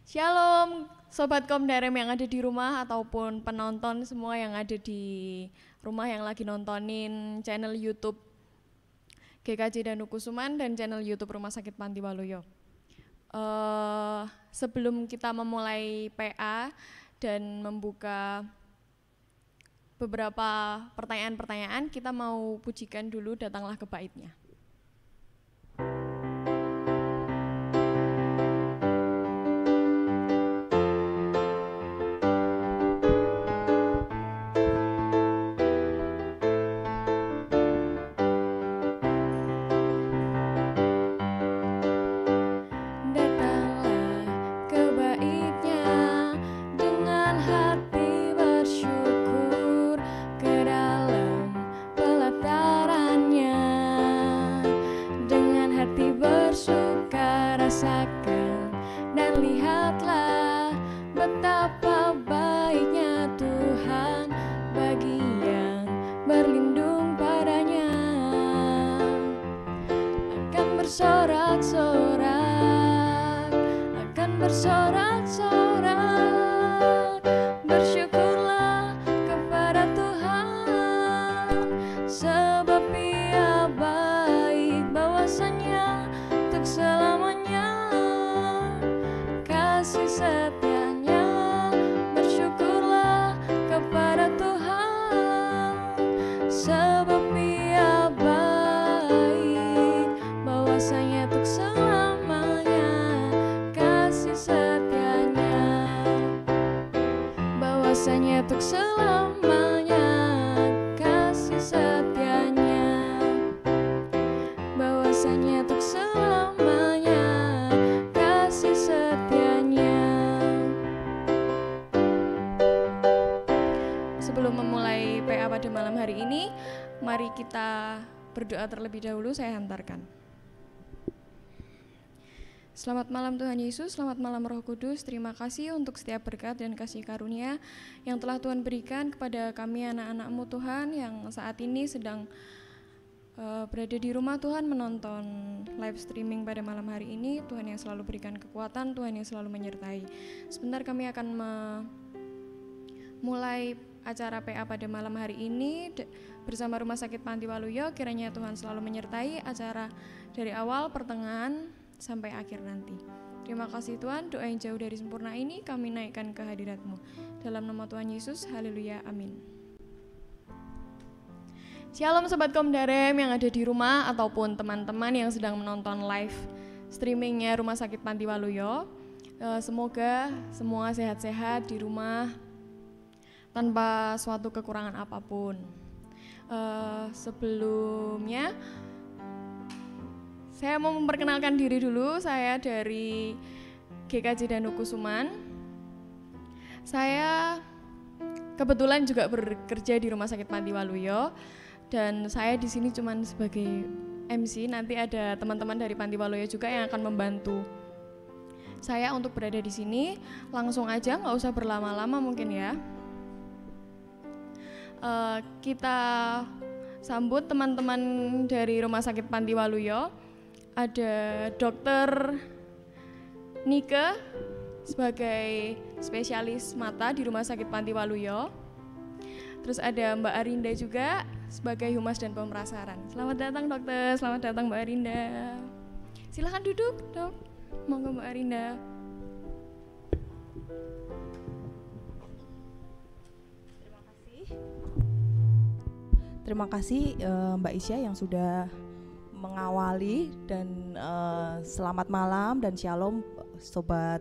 Shalom Sobat Komdarem yang ada di rumah ataupun penonton semua yang ada di rumah yang lagi nontonin channel YouTube GKJ Danukusuman dan channel YouTube Rumah Sakit Panti Waluyo. Sebelum kita memulai PA dan membuka beberapa pertanyaan-pertanyaan, kita mau pujikan dulu Datanglah ke Baitnya. Berdoa terlebih dahulu, saya hantarkan. Selamat malam Tuhan Yesus, selamat malam Roh Kudus. Terima kasih untuk setiap berkat dan kasih karunia yang telah Tuhan berikan kepada kami anak-anak-Mu Tuhan yang saat ini sedang berada di rumah Tuhan menonton live streaming pada malam hari ini. Tuhan yang selalu berikan kekuatan, Tuhan yang selalu menyertai. Sebentar kami akan memulai acara PA pada malam hari ini bersama Rumah Sakit Panti Waluyo. Kiranya Tuhan selalu menyertai acara dari awal, pertengahan, sampai akhir nanti. Terima kasih Tuhan, doa yang jauh dari sempurna ini kami naikkan ke hadirat-Mu. Dalam nama Tuhan Yesus, haleluya, amin. Shalom Sobat Komdarem yang ada di rumah ataupun teman-teman yang sedang menonton live streamingnya Rumah Sakit Panti Waluyo. Semoga semua sehat-sehat di rumah tanpa suatu kekurangan apapun. Sebelumnya saya mau memperkenalkan diri dulu. Saya dari GKJ Danukusuman. Saya kebetulan juga bekerja di Rumah Sakit Panti Waluyo dan saya di sini cuma sebagai MC. Nanti ada teman-teman dari Panti Waluyo juga yang akan membantu saya untuk berada di sini. Langsung aja, nggak usah berlama-lama mungkin ya. Kita sambut teman-teman dari Rumah Sakit Panti Waluyo. Ada Dokter Nike sebagai spesialis mata di Rumah Sakit Panti Waluyo. Terus ada Mbak Arinda juga sebagai humas dan pemerasaran. Selamat datang dokter, selamat datang Mbak Arinda. Silahkan duduk dok, monggo Mbak Arinda. Terima kasih Mbak Isya yang sudah mengawali dan selamat malam dan shalom Sobat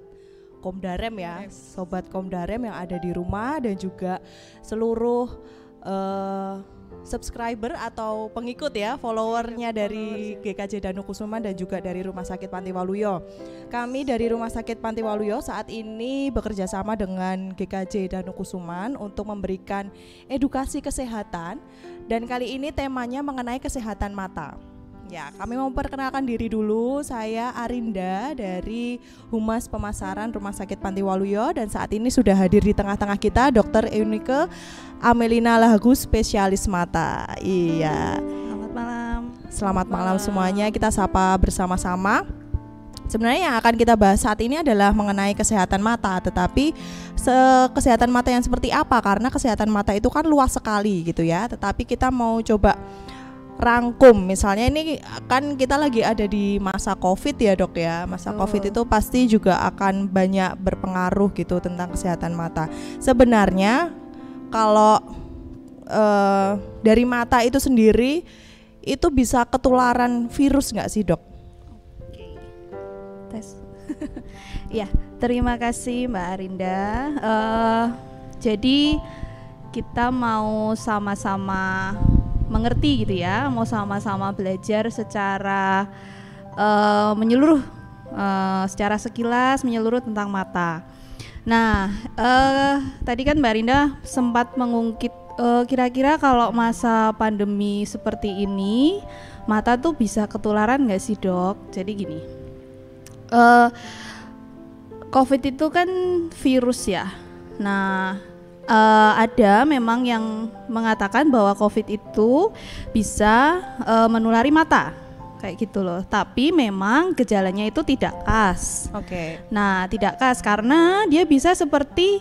Komdarem ya, Sobat Komdarem yang ada di rumah dan juga seluruh subscriber atau pengikut ya, followernya dari GKJ Danukusuman dan juga dari Rumah Sakit Panti Waluyo. Kami dari Rumah Sakit Panti Waluyo saat ini bekerja sama dengan GKJ Danukusuman untuk memberikan edukasi kesehatan dan kali ini temanya mengenai kesehatan mata. Ya, kami mau memperkenalkan diri dulu. Saya Arinda dari Humas Pemasaran Rumah Sakit Panti Waluyo dan saat ini sudah hadir di tengah-tengah kita Dr. Eunike Amelina Lahagu, spesialis mata. Iya. Selamat malam. Selamat malam semuanya. Kita sapa bersama-sama. Sebenarnya yang akan kita bahas saat ini adalah mengenai kesehatan mata, tetapi kesehatan mata yang seperti apa? Karena kesehatan mata itu kan luas sekali gitu ya. Tetapi kita mau coba rangkum, misalnya ini kan kita lagi ada di masa COVID ya dok ya. Masa COVID itu pasti juga akan banyak berpengaruh gitu tentang kesehatan mata. Sebenarnya kalau dari mata itu sendiri itu bisa ketularan virus nggak sih dok? Tes. Ya, terima kasih Mbak Arinda. Jadi kita mau sama-sama mengerti gitu ya, mau sama-sama belajar secara menyeluruh, secara sekilas menyeluruh tentang mata. Nah, tadi kan Mbak Arinda sempat mengungkit kira-kira kalau masa pandemi seperti ini mata tuh bisa ketularan nggak sih dok? Jadi gini. COVID itu kan virus ya. Nah, ada memang yang mengatakan bahwa COVID itu bisa menulari mata, kayak gitu loh. Tapi memang gejalanya itu tidak khas. Oke. Nah, tidak khas karena dia bisa seperti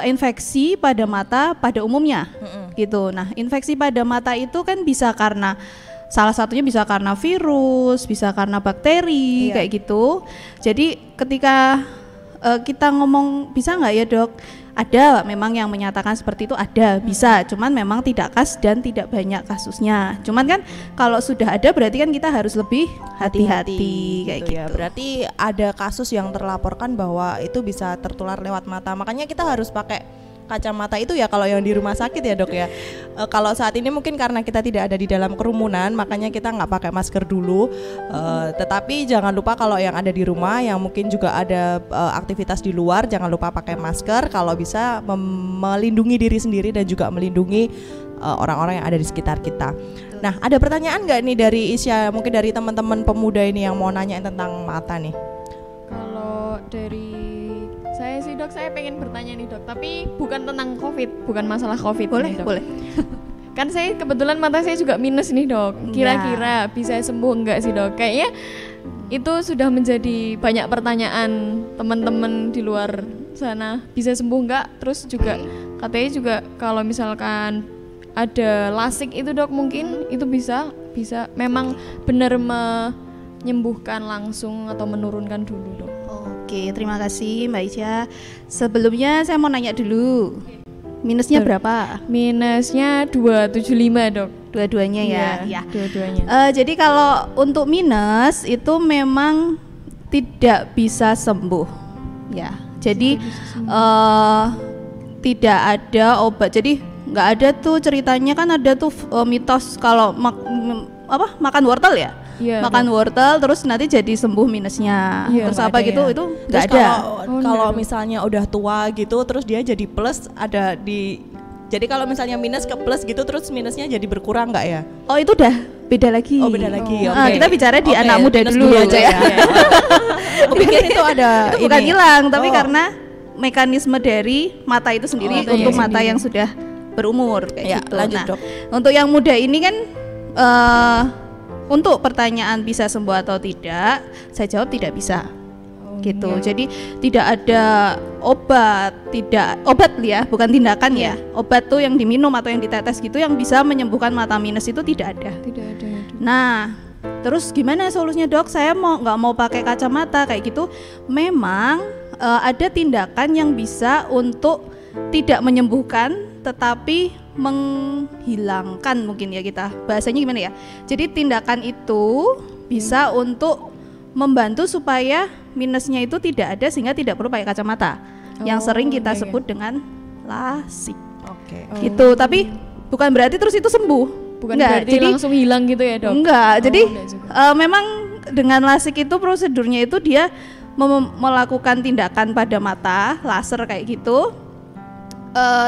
infeksi pada mata pada umumnya, gitu. Nah, infeksi pada mata itu kan bisa karena salah satunya bisa karena virus, bisa karena bakteri, kayak gitu. Jadi ketika kita ngomong bisa nggak ya dok? Ada memang yang menyatakan seperti itu, ada, bisa. Cuman memang tidak khas dan tidak banyak kasusnya. Cuman kan kalau sudah ada berarti kan kita harus lebih hati-hati kayak gitu. Ya. Berarti ada kasus yang terlaporkan bahwa itu bisa tertular lewat mata. Makanya kita harus pakai kacamata itu ya kalau yang di rumah sakit ya dok ya. Kalau saat ini mungkin karena kita tidak ada di dalam kerumunan, makanya kita nggak pakai masker dulu. Tetapi jangan lupa kalau yang ada di rumah, yang mungkin juga ada aktivitas di luar, jangan lupa pakai masker. Kalau bisa melindungi diri sendiri dan juga melindungi orang-orang yang ada di sekitar kita. Nah, ada pertanyaan nggak nih dari Isya, mungkin dari teman-teman pemuda ini yang mau nanya tentang mata nih? Kalau dari saya sih dok, saya pengen bertanya nih dok, tapi bukan tentang COVID, bukan masalah COVID. Boleh, nih, dok. boleh. Kan saya kebetulan mata saya juga minus nih dok. Kira-kira bisa sembuh enggak sih dok? Kayaknya itu sudah menjadi banyak pertanyaan teman-teman di luar sana. Bisa sembuh enggak? Terus juga katanya juga kalau misalkan ada lasik itu dok, mungkin itu bisa memang benar menyembuhkan langsung atau menurunkan dulu dok. Oke, terima kasih Mbak Isya. Sebelumnya saya mau nanya dulu, minusnya berapa? Minusnya 275 dok. Dua-duanya ya? Iya, dua-duanya. Jadi kalau untuk minus itu memang tidak bisa sembuh, ya. Jadi tidak ada obat. Jadi nggak ada tuh ceritanya, kan ada tuh mitos kalau makan wortel ya. Makan wortel terus nanti jadi sembuh minusnya, terus apa gitu ya? Itu nggak ada. Kalau misalnya udah tua gitu terus dia jadi plus, ada di, jadi kalau misalnya minus ke plus gitu terus minusnya jadi berkurang nggak ya? Oh itu udah beda lagi. Oh beda lagi. Okay. Kita bicara di anak muda dulu aja ya. Aku pikir itu ada itu bukan hilang, tapi karena mekanisme dari mata itu sendiri untuk mata yang sudah berumur kayak gitu. Lanjut, dok. Untuk yang muda ini kan untuk pertanyaan bisa sembuh atau tidak, saya jawab tidak bisa. Gitu. Jadi tidak ada obat ya, bukan tindakan ya. Obat tuh yang diminum atau yang ditetes gitu yang bisa menyembuhkan mata minus itu tidak ada. Tidak ada. Nah, terus gimana solusinya dok? Saya nggak mau pakai kacamata kayak gitu. Memang ada tindakan yang bisa untuk tidak menyembuhkan, tetapi menghilangkan mungkin ya, kita bahasanya gimana ya. Jadi tindakan itu bisa untuk membantu supaya minusnya itu tidak ada sehingga tidak perlu pakai kacamata, yang sering kita sebut dengan lasik. Gitu. Tapi bukan berarti terus itu sembuh. Bukan berarti jadi langsung hilang gitu ya dok? Enggak. Jadi memang dengan lasik itu prosedurnya itu dia melakukan tindakan pada mata, laser kayak gitu.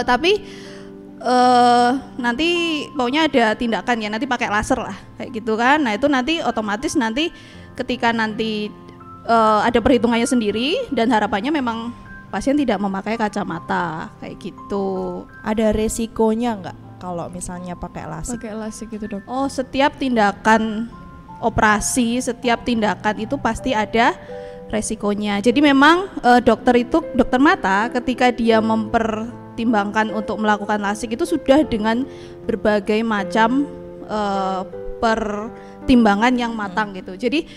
Tapi nanti pokoknya ada tindakan ya, nanti pakai laser lah kayak gitu kan. Nah itu nanti otomatis nanti ketika nanti ada perhitungannya sendiri, dan harapannya memang pasien tidak memakai kacamata kayak gitu. Ada resikonya nggak kalau misalnya pakai lasik? Pakai lasik gitu dok? Oh, setiap tindakan operasi, setiap tindakan itu pasti ada resikonya. Jadi memang dokter mata ketika dia mempertimbangkan untuk melakukan LASIK itu sudah dengan berbagai macam pertimbangan yang matang gitu. Jadi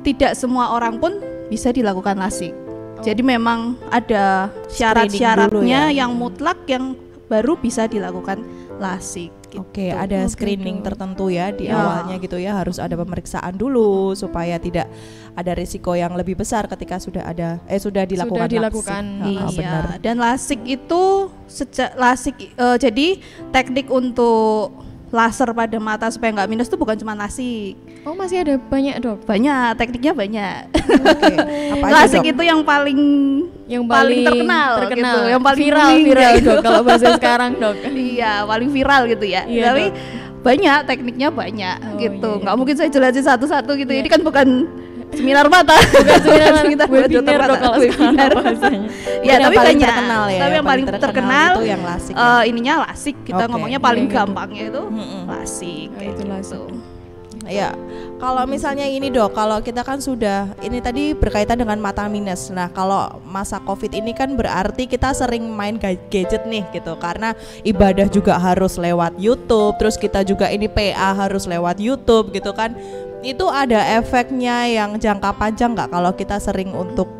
tidak semua orang pun bisa dilakukan LASIK. Jadi memang ada syarat-syaratnya yang mutlak yang baru bisa dilakukan LASIK. Gitu. Oke, ada screening tertentu ya di awalnya gitu ya, harus ada pemeriksaan dulu supaya tidak ada risiko yang lebih besar ketika sudah dilakukan. Iya. Benar. Dan LASIK itu jadi teknik untuk laser pada mata supaya nggak minus itu bukan cuma LASIK. Oh, masih ada banyak, Dok? Banyak, tekniknya banyak. Oke. Apa aja, LASIK Dok? itu yang paling terkenal gitu, yang paling viral Dok kalau bahasa sekarang, Dok. Iya, paling viral gitu ya. Iya, tapi Dok. banyak tekniknya banyak gitu. Iya. Nggak mungkin saya jelasin satu-satu gitu. Iya. Ini kan bukan seminar mata, bukan seminar webinar Dok kalau sekarang bahasanya. Ya, tapi paling banyak. terkenal ya. Tapi yang paling terkenal itu yang LASIK. ininya LASIK. Kita Oke. ngomongnya paling Iya, gitu. gampangnya itu LASIK kayak itu gitu. LASIK. Ya, kalau misalnya ini Dok, kalau kita kan sudah ini tadi berkaitan dengan mata minus. Nah, kalau masa Covid ini kan berarti kita sering main gadget nih gitu, karena ibadah juga harus lewat YouTube, terus kita juga ini PA harus lewat YouTube gitu kan. Itu ada efeknya yang jangka panjang nggak kalau kita sering untuk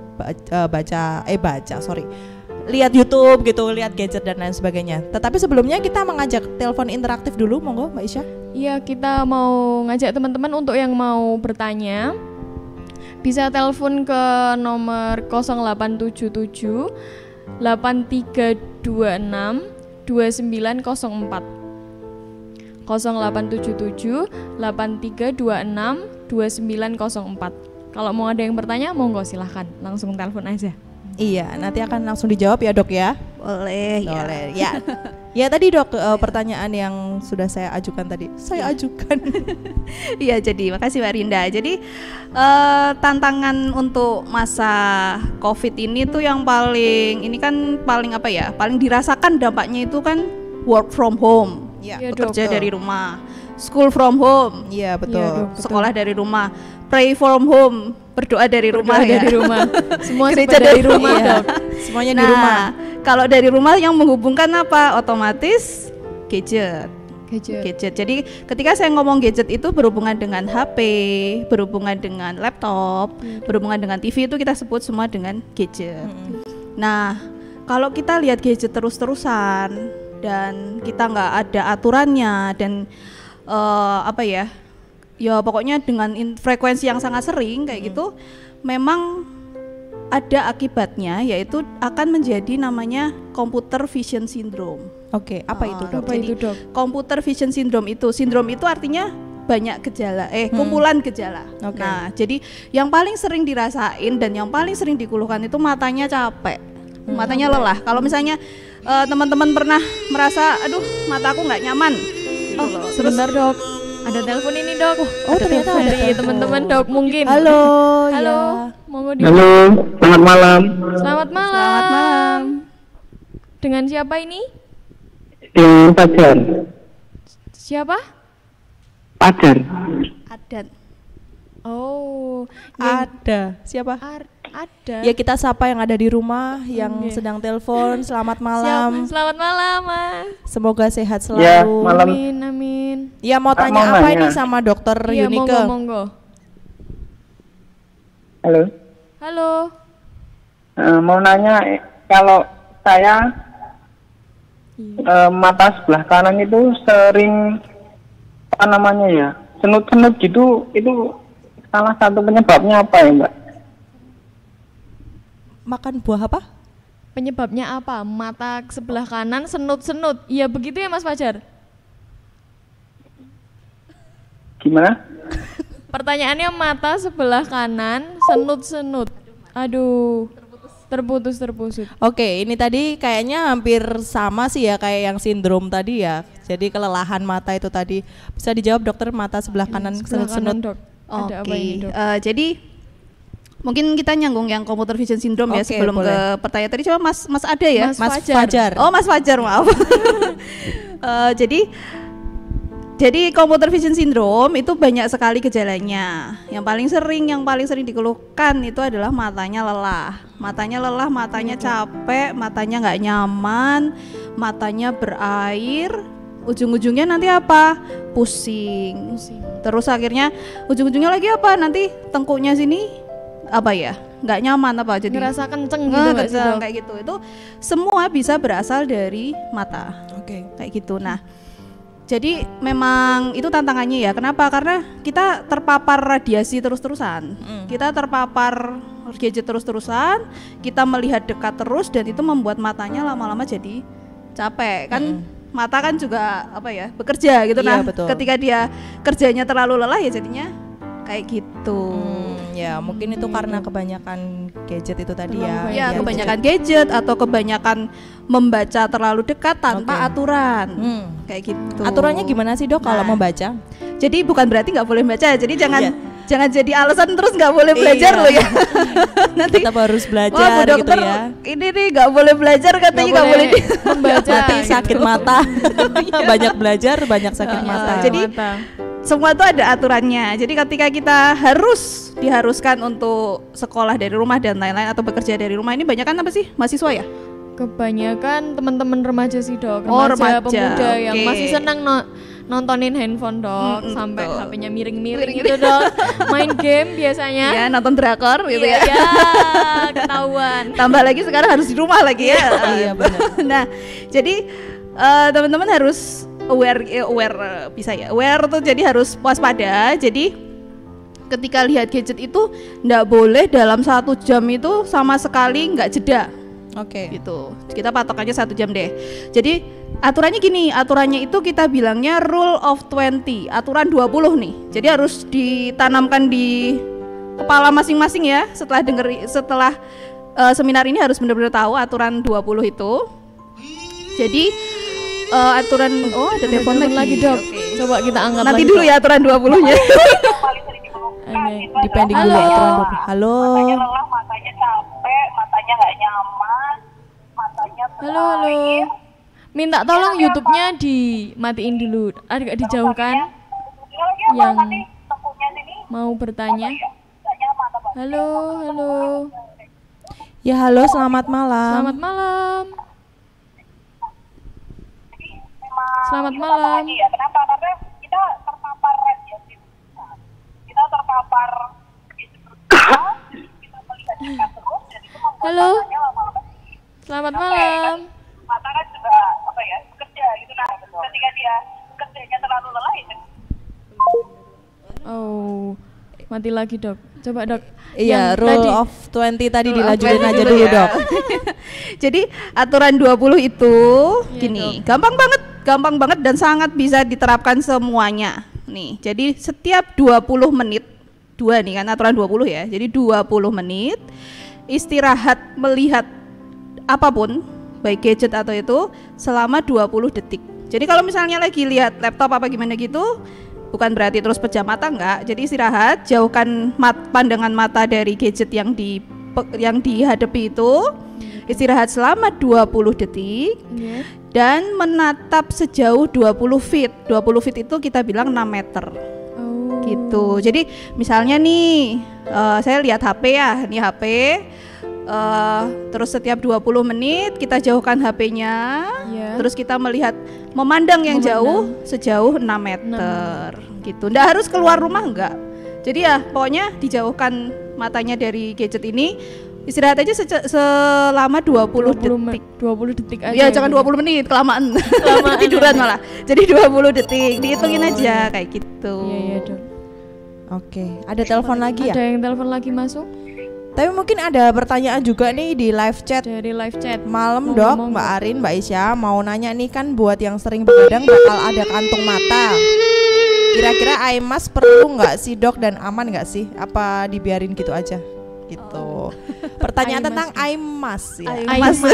lihat YouTube gitu, lihat gadget dan lain sebagainya. Tetapi sebelumnya kita mengajak telepon interaktif dulu, monggo Mbak Isya. Iya, kita mau ngajak teman-teman untuk yang mau bertanya bisa telepon ke nomor 0877 8326 2904 0877 8326 2904. Kalau mau ada yang bertanya, monggo silahkan langsung telepon aja. Iya, nanti akan langsung dijawab ya Dok ya. Boleh ya. Boleh ya. Ya tadi Dok, pertanyaan yang sudah saya ajukan tadi. Saya ajukan. Iya, jadi makasih Mbak Rinda. Jadi tantangan untuk masa Covid ini tuh yang paling paling dirasakan dampaknya itu kan work from home. Iya, Bekerja dari rumah. School from home. Iya, betul. Iya, Dok. Sekolah dari rumah. Pray from home. Berdoa dari rumah ya. Dari rumah. Semua Gereja dari dari rumah, Iya. Dok. Semuanya di rumah. Kalau dari rumah yang menghubungkan apa? Otomatis gadget. Gadget. Jadi ketika saya ngomong gadget itu berhubungan dengan HP, berhubungan dengan laptop, berhubungan dengan TV, itu kita sebut semua dengan gadget. Nah, kalau kita lihat gadget terus-terusan dan kita nggak ada aturannya dan ya pokoknya dengan frekuensi yang sangat sering kayak gitu, memang ada akibatnya, yaitu akan menjadi namanya computer vision syndrome. Oke, apa itu Dok? Apa itu, Dok? Computer vision syndrome itu artinya banyak gejala, kumpulan gejala. Oke. Nah, jadi yang paling sering dirasain dan yang paling sering dikeluhkan itu matanya capek, matanya lelah. Kalau misalnya teman-teman pernah merasa, aduh mataku nggak nyaman, gitu loh. Sebentar, Dok. Ada telepon ini, Dok. Oh, ternyata ada dari teman-teman, Dok, mungkin. Halo. Halo. Ya. Monggo di. Halo, selamat malam. Selamat malam. Selamat malam. Dengan siapa ini? Yang Pajar. Siapa? Pajar. Adan. Oh, Ada. Siapa? ada. Ya, kita sapa yang ada di rumah yang sedang telepon. Selamat malam. Selamat malam, Mas. Semoga sehat selalu. Ya, malam. Amin, amin. Ya, mau Kak, tanya mau apa nanya. ini sama Dokter Iya, Yunike? monggo. Halo. Halo. Mau nanya, kalau saya mata sebelah kanan itu sering senut-senut gitu, itu salah satu penyebabnya apa ya, Mbak? Makan buah apa? Penyebabnya apa? Mata sebelah kanan senut-senut. Iya begitu ya, Mas Fajar? Gimana? Pertanyaannya mata sebelah kanan senut-senut. Aduh. Terputus. Oke, ini tadi kayaknya hampir sama sih ya kayak yang sindrom tadi ya. Jadi kelelahan mata itu tadi. Bisa dijawab Dokter, mata sebelah kanan Sebelah kanan, senut-senut. Dok. Ada apa ini, Dok? Jadi mungkin kita nyambung yang computer vision syndrome ya Oke, sebelum boleh. ke pertanyaan tadi. Coba Mas ada ya? Mas Mas Fajar. Fajar. Oh, Mas Fajar, maaf. Jadi Jadi computer vision syndrome itu banyak sekali gejalanya. Yang paling sering dikeluhkan itu adalah matanya lelah. Matanya capek, matanya nggak nyaman, matanya berair. Ujung-ujungnya nanti apa? Pusing. Terus akhirnya ujung-ujungnya lagi apa? Nanti tengkuknya sini apa ya? Nggak nyaman apa? Jadi ngerasa kenceng gitu nggak sih, Dok? kayak gitu. Itu semua bisa berasal dari mata. Oke. Kayak gitu. Nah, jadi memang itu tantangannya ya. Kenapa? Karena kita terpapar radiasi terus-terusan. Kita terpapar gadget terus-terusan, kita melihat dekat terus dan itu membuat matanya lama-lama jadi capek kan. Mata kan juga apa ya, bekerja gitu. Iya, Nah, betul. ketika dia kerjanya terlalu lelah ya jadinya kayak gitu. Ya mungkin itu karena kebanyakan gadget itu tadi ya. Terlalu Ya, Gadget. kebanyakan gadget atau kebanyakan membaca terlalu dekat tanpa Oke. aturan. Hmm. Kayak gitu. Aturannya gimana sih, Dok, kalau Nah. membaca? Jadi bukan berarti nggak boleh baca. Jadi jangan Iya. jangan jadi alasan terus nggak boleh belajar Iya. loh ya. Nanti Tetap harus wah, Bu belajar gitu dokter, ya. ini nih nggak boleh belajar katanya nggak boleh. membaca. Nanti sakit mata. Banyak belajar, banyak sakit Iya. mata. Jadi semua itu ada aturannya. Jadi ketika kita diharuskan untuk sekolah dari rumah dan lain-lain atau bekerja dari rumah, ini banyak kan apa sih mahasiswa ya? kebanyakan teman-teman remaja sih, Dok. Oh, Remaja, remaja, pemuda yang oke. masih senang nontonin handphone, Dok, sampai betul. HP-nya miring-miring gitu, Dok. Main game biasanya. Ya nonton drakor gitu Iya, ya. ya, ketahuan. Tambah lagi sekarang harus di rumah lagi ya. Iya, benar. Nah, jadi teman-teman harus aware bisa ya. Aware tuh jadi harus waspada. Jadi ketika lihat gadget itu nggak boleh dalam 1 jam itu sama sekali nggak jeda Oke. gitu. Kita patokannya 1 jam deh. Jadi aturannya gini, aturannya itu kita bilangnya rule of 20, aturan 20 nih. Jadi harus ditanamkan di kepala masing-masing ya. Setelah seminar ini harus benar-benar tahu aturan 20 itu. Jadi aturan ada telepon lagi, Dok. Oke. Coba kita angkat Nanti lagi, dulu Dok. ya aturan 20-nya. Dipending dulu Halo. aturan 20. Halo. Matanya lelah, matanya capek, matanya nggak nyaman, matanya Halo, halo. Minta tolong YouTube-nya dimatiin dulu, agak dijauhkan. Yang tengkuknya sini mau bertanya. nggak nyaman apa? Halo, halo. Ya halo, selamat malam. Selamat malam. Selamat malam. Iya, kenapa? Karena kita terpapar radiasi. Kita terpapar kita melihat dekat terus dan itu membuat Halo. matanya lama-lama Selamat malam. mata kan juga apa ya bekerja gitu. Nah, ketika dia kerjanya terlalu lelah ya Oh, mati lagi, Dok. Coba, Dok. Iya, Yang rule tadi. of 20 tadi Rule of dilanjutin 20 aja dulu dulu, ya. Dok. Jadi aturan 20 itu Iya, gini, gampang banget dan sangat bisa diterapkan semuanya. Nih, jadi setiap 20 menit, dua nih kan aturan 20 ya. Jadi 20 menit istirahat melihat apapun, baik gadget atau itu selama 20 detik. Jadi kalau misalnya lagi lihat laptop apa gimana gitu, bukan berarti terus pejam mata enggak. Jadi istirahat, jauhkan pandangan mata dari gadget yang dihadapi itu. Istirahat selama 20 detik Iya. dan menatap sejauh 20 feet. 20 feet itu kita bilang 6 meter. Oh. Gitu. Jadi misalnya nih saya lihat HP ya, nih HP terus setiap 20 menit kita jauhkan HP-nya. Iya. Terus kita memandang yang Memandang. jauh sejauh 6 meter gitu. Nggak harus keluar rumah enggak. Jadi ya pokoknya dijauhkan matanya dari gadget ini. Istirahat aja selama 20 detik. 20 detik aja. Ya jangan 20 menit, kelamaan. Tiduran malah. Jadi 20 detik, dihitungin aja kayak gitu. Iya, iya, Dok. Oke, ada telepon lagi ya? Ada yang telepon lagi masuk Tapi mungkin ada pertanyaan juga nih di live chat. dari live chat. Malam, Monggo, Dok, monggo. Mbak Arin, Mbak Isya, mau nanya nih kan buat yang sering begadang bakal ada kantung mata. Kira-kira eye mask perlu nggak sih, Dok, dan aman nggak sih? Apa dibiarin gitu aja? Gitu. Pertanyaan Eye tentang eye mask ya. Eye mask.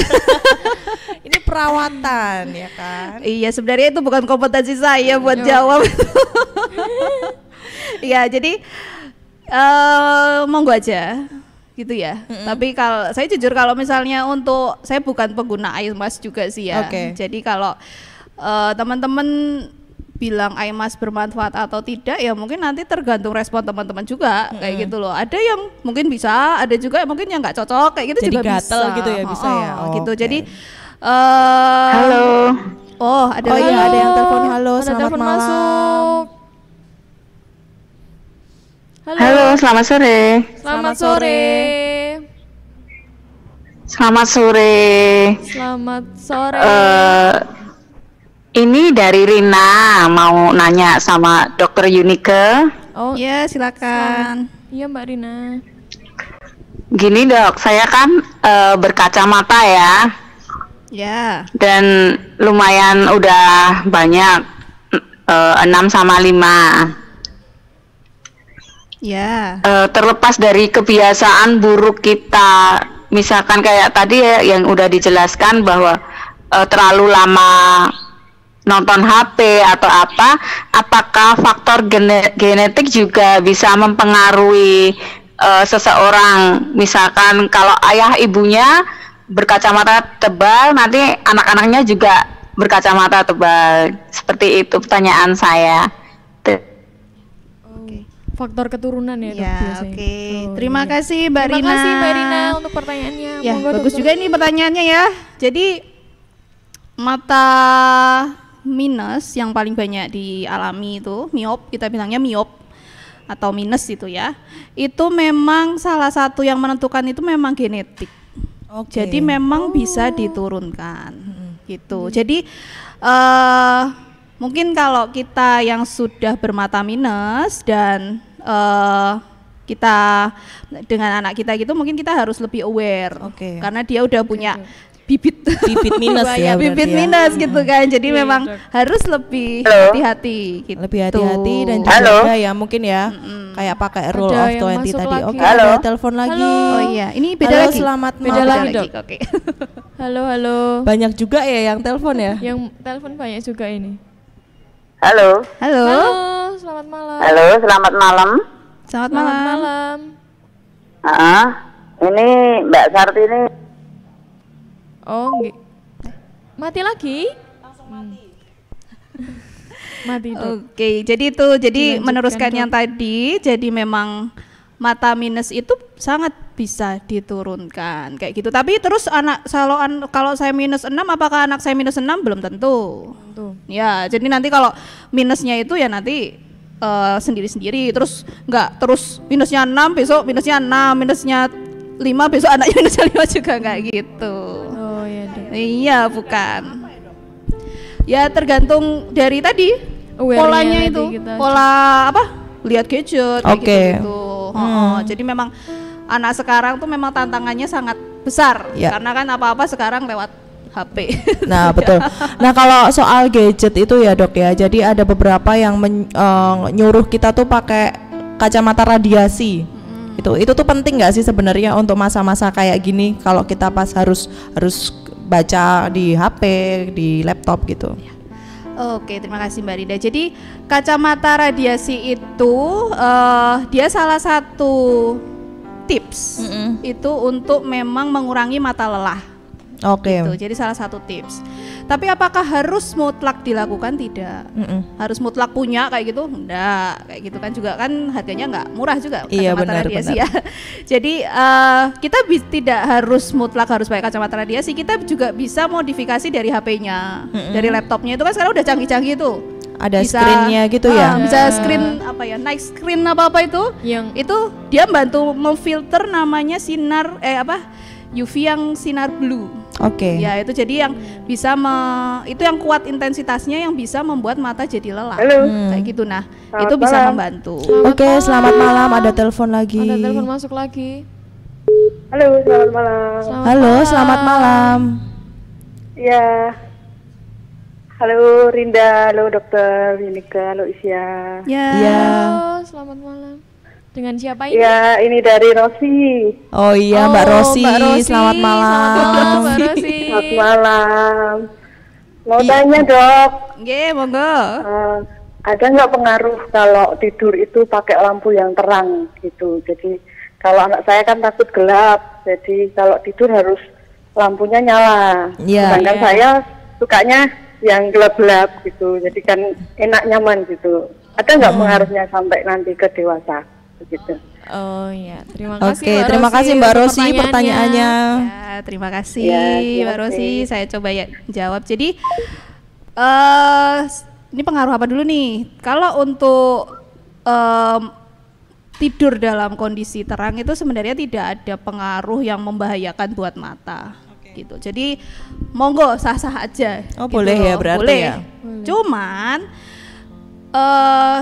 Ini perawatan ya kan? Iya, sebenarnya itu bukan kompetensi saya buat Yo. jawab. Iya, jadi monggo aja gitu ya. Tapi kalau saya jujur kalau misalnya untuk saya bukan pengguna eye mask juga sih ya. Oke. Jadi kalau teman-teman bilang eye mask bermanfaat atau tidak ya mungkin nanti tergantung respon teman-teman juga kayak gitu loh. Ada yang mungkin bisa, ada juga yang mungkin yang nggak cocok kayak gitu. Jadi juga gatel bisa gitu ya, bisa ya. Gitu. Oke. Jadi Halo. oh ada Oh iya, ada yang telepon. Halo, Ada selamat telepon malam. masuk. Halo, selamat sore. Selamat sore. Selamat sore. Selamat sore. Ini dari Rina, mau nanya sama Dokter Yunike. Oh, ya silakan. iya Mbak Rina. Gini dok, saya kan berkacamata ya, Ya. dan lumayan udah banyak, 6 sama 5. Ya. Terlepas dari kebiasaan buruk kita, misalkan kayak tadi ya yang udah dijelaskan bahwa terlalu lama nonton HP atau apa, apakah faktor genetik juga bisa mempengaruhi seseorang? Misalkan kalau ayah ibunya berkacamata tebal, nanti anak-anaknya juga berkacamata tebal. Seperti itu pertanyaan saya. Faktor keturunan ya, Dok, Ya, biasanya. oke. Oh, Terima iya. kasih Mbak Rina. Terima kasih Mbak Rina untuk pertanyaannya. Ya, Monggo, bagus Dokter. juga ini pertanyaannya ya. Jadi mata minus yang paling banyak dialami itu miop, kita bilangnya miop atau minus itu ya. Itu memang salah satu yang menentukan itu memang genetik. Oke. Jadi memang bisa diturunkan. Gitu. Jadi mungkin kalau kita yang sudah bermata minus dan kita dengan anak kita gitu mungkin kita harus lebih aware. Oke. Karena dia udah punya bibit minus ya, berarti bibit ya. minus gitu kan. Jadi Iya, memang Dok. harus lebih Halo. hati-hati gitu. Lebih hati-hati dan juga Halo. ada ya mungkin ya kayak pakai rule Ada of yang 20 masuk tadi. lagi. Oke, Halo. ada telepon lagi. Halo. Oh iya, ini beda Halo, lagi. selamat Beda malam. lagi, Dok. Oke. Halo, halo. Banyak juga ya yang telepon ya. Yang telepon banyak juga ini. Halo. Halo. Halo, selamat malam. Halo, selamat malam. Selamat Selamat malam. malam. Ini Mbak Sartini. Oh, nggih. Mati lagi? Mati, Dok. Oke, jadi itu Dilanjutkan, meneruskan Dok. yang tadi, jadi memang mata minus itu sangat bisa diturunkan kayak gitu. Tapi terus kalau saya minus 6 apakah anak saya minus 6 belum tentu. Tuh. Ya, jadi nanti kalau minusnya itu ya nanti sendiri-sendiri terus enggak terus minusnya 6 besok minusnya 6, minusnya 5 besok anaknya minusnya 5 juga enggak gitu. Oh, iya, Dok. Iya, bukan. Ya tergantung dari tadi Aware-nya polanya nanti itu, kita pola apa? Lihat gadget kayak Oke. gitu. Jadi memang anak sekarang tuh memang tantangannya sangat besar Ya. karena kan apa-apa sekarang lewat HP. Nah betul. Nah kalau soal gadget itu ya dok ya, jadi ada beberapa yang nyuruh kita tuh pakai kacamata radiasi. Itu tuh penting nggak sih sebenarnya untuk masa-masa kayak gini? Kalau kita pas harus baca di HP, di laptop gitu. Oke, terima kasih Mbak Rida. Jadi kacamata radiasi itu dia salah satu tips itu untuk memang mengurangi mata lelah. Oke. Gitu. Jadi salah satu tips. Tapi apakah harus mutlak dilakukan? Tidak. Harus mutlak punya kayak gitu? Enggak. Kayak gitu kan juga kan harganya enggak murah juga Iya, kacamata benar, radiasi benar. ya. Jadi kita tidak harus mutlak harus pakai kacamata radiasi. Kita juga bisa modifikasi dari HP-nya, dari laptopnya itu kan sekarang udah canggih-canggih tuh. Ada screen-nya gitu ya. Bisa screen apa ya? Night screen apa itu? Yang Itu dia bantu memfilter namanya sinar UV yang sinar blue. Oke. Ya itu jadi yang bisa itu yang kuat intensitasnya yang bisa membuat mata jadi lelah. Halo. Kayak gitu. Nah, Selamat itu bisa malam. membantu. Oke, selamat malam. Ada telepon lagi. ada telepon masuk lagi. Halo, selamat malam. Halo, selamat malam. Ya. Halo Rinda, halo Dokter Yunike, halo Isya. Ya. Iya. Halo, selamat malam. Dengan siapa ini? Ya, ini dari Rosi. Oh iya, Mbak Oh, Rosi. Mbak Rosi. Selamat malam. Selamat malam, Mbak Rosi. Selamat malam. Mau Iya. tanya dok, Oke, monggo. ada nggak pengaruh kalau tidur itu pakai lampu yang terang gitu? Jadi kalau anak saya kan takut gelap, jadi kalau tidur harus lampunya nyala. Iya. Sedangkan saya sukanya yang gelap-gelap gitu. Jadi kan enak nyaman gitu. Ada nggak pengaruhnya sampai nanti ke dewasa begitu? Oh iya, terima kasih. Oke, Mbak terima Rosi kasih Mbak untuk Rosi pertanyaannya. Ya, terima kasih Ya, terima Mbak Rosi. kasih. Saya coba ya jawab. Jadi ini pengaruh apa dulu nih? Kalau untuk tidur dalam kondisi terang itu sebenarnya tidak ada pengaruh yang membahayakan buat mata. Gitu. Jadi monggo sah-sah aja. Oh, gitu boleh ya loh. berarti boleh. ya? Cuman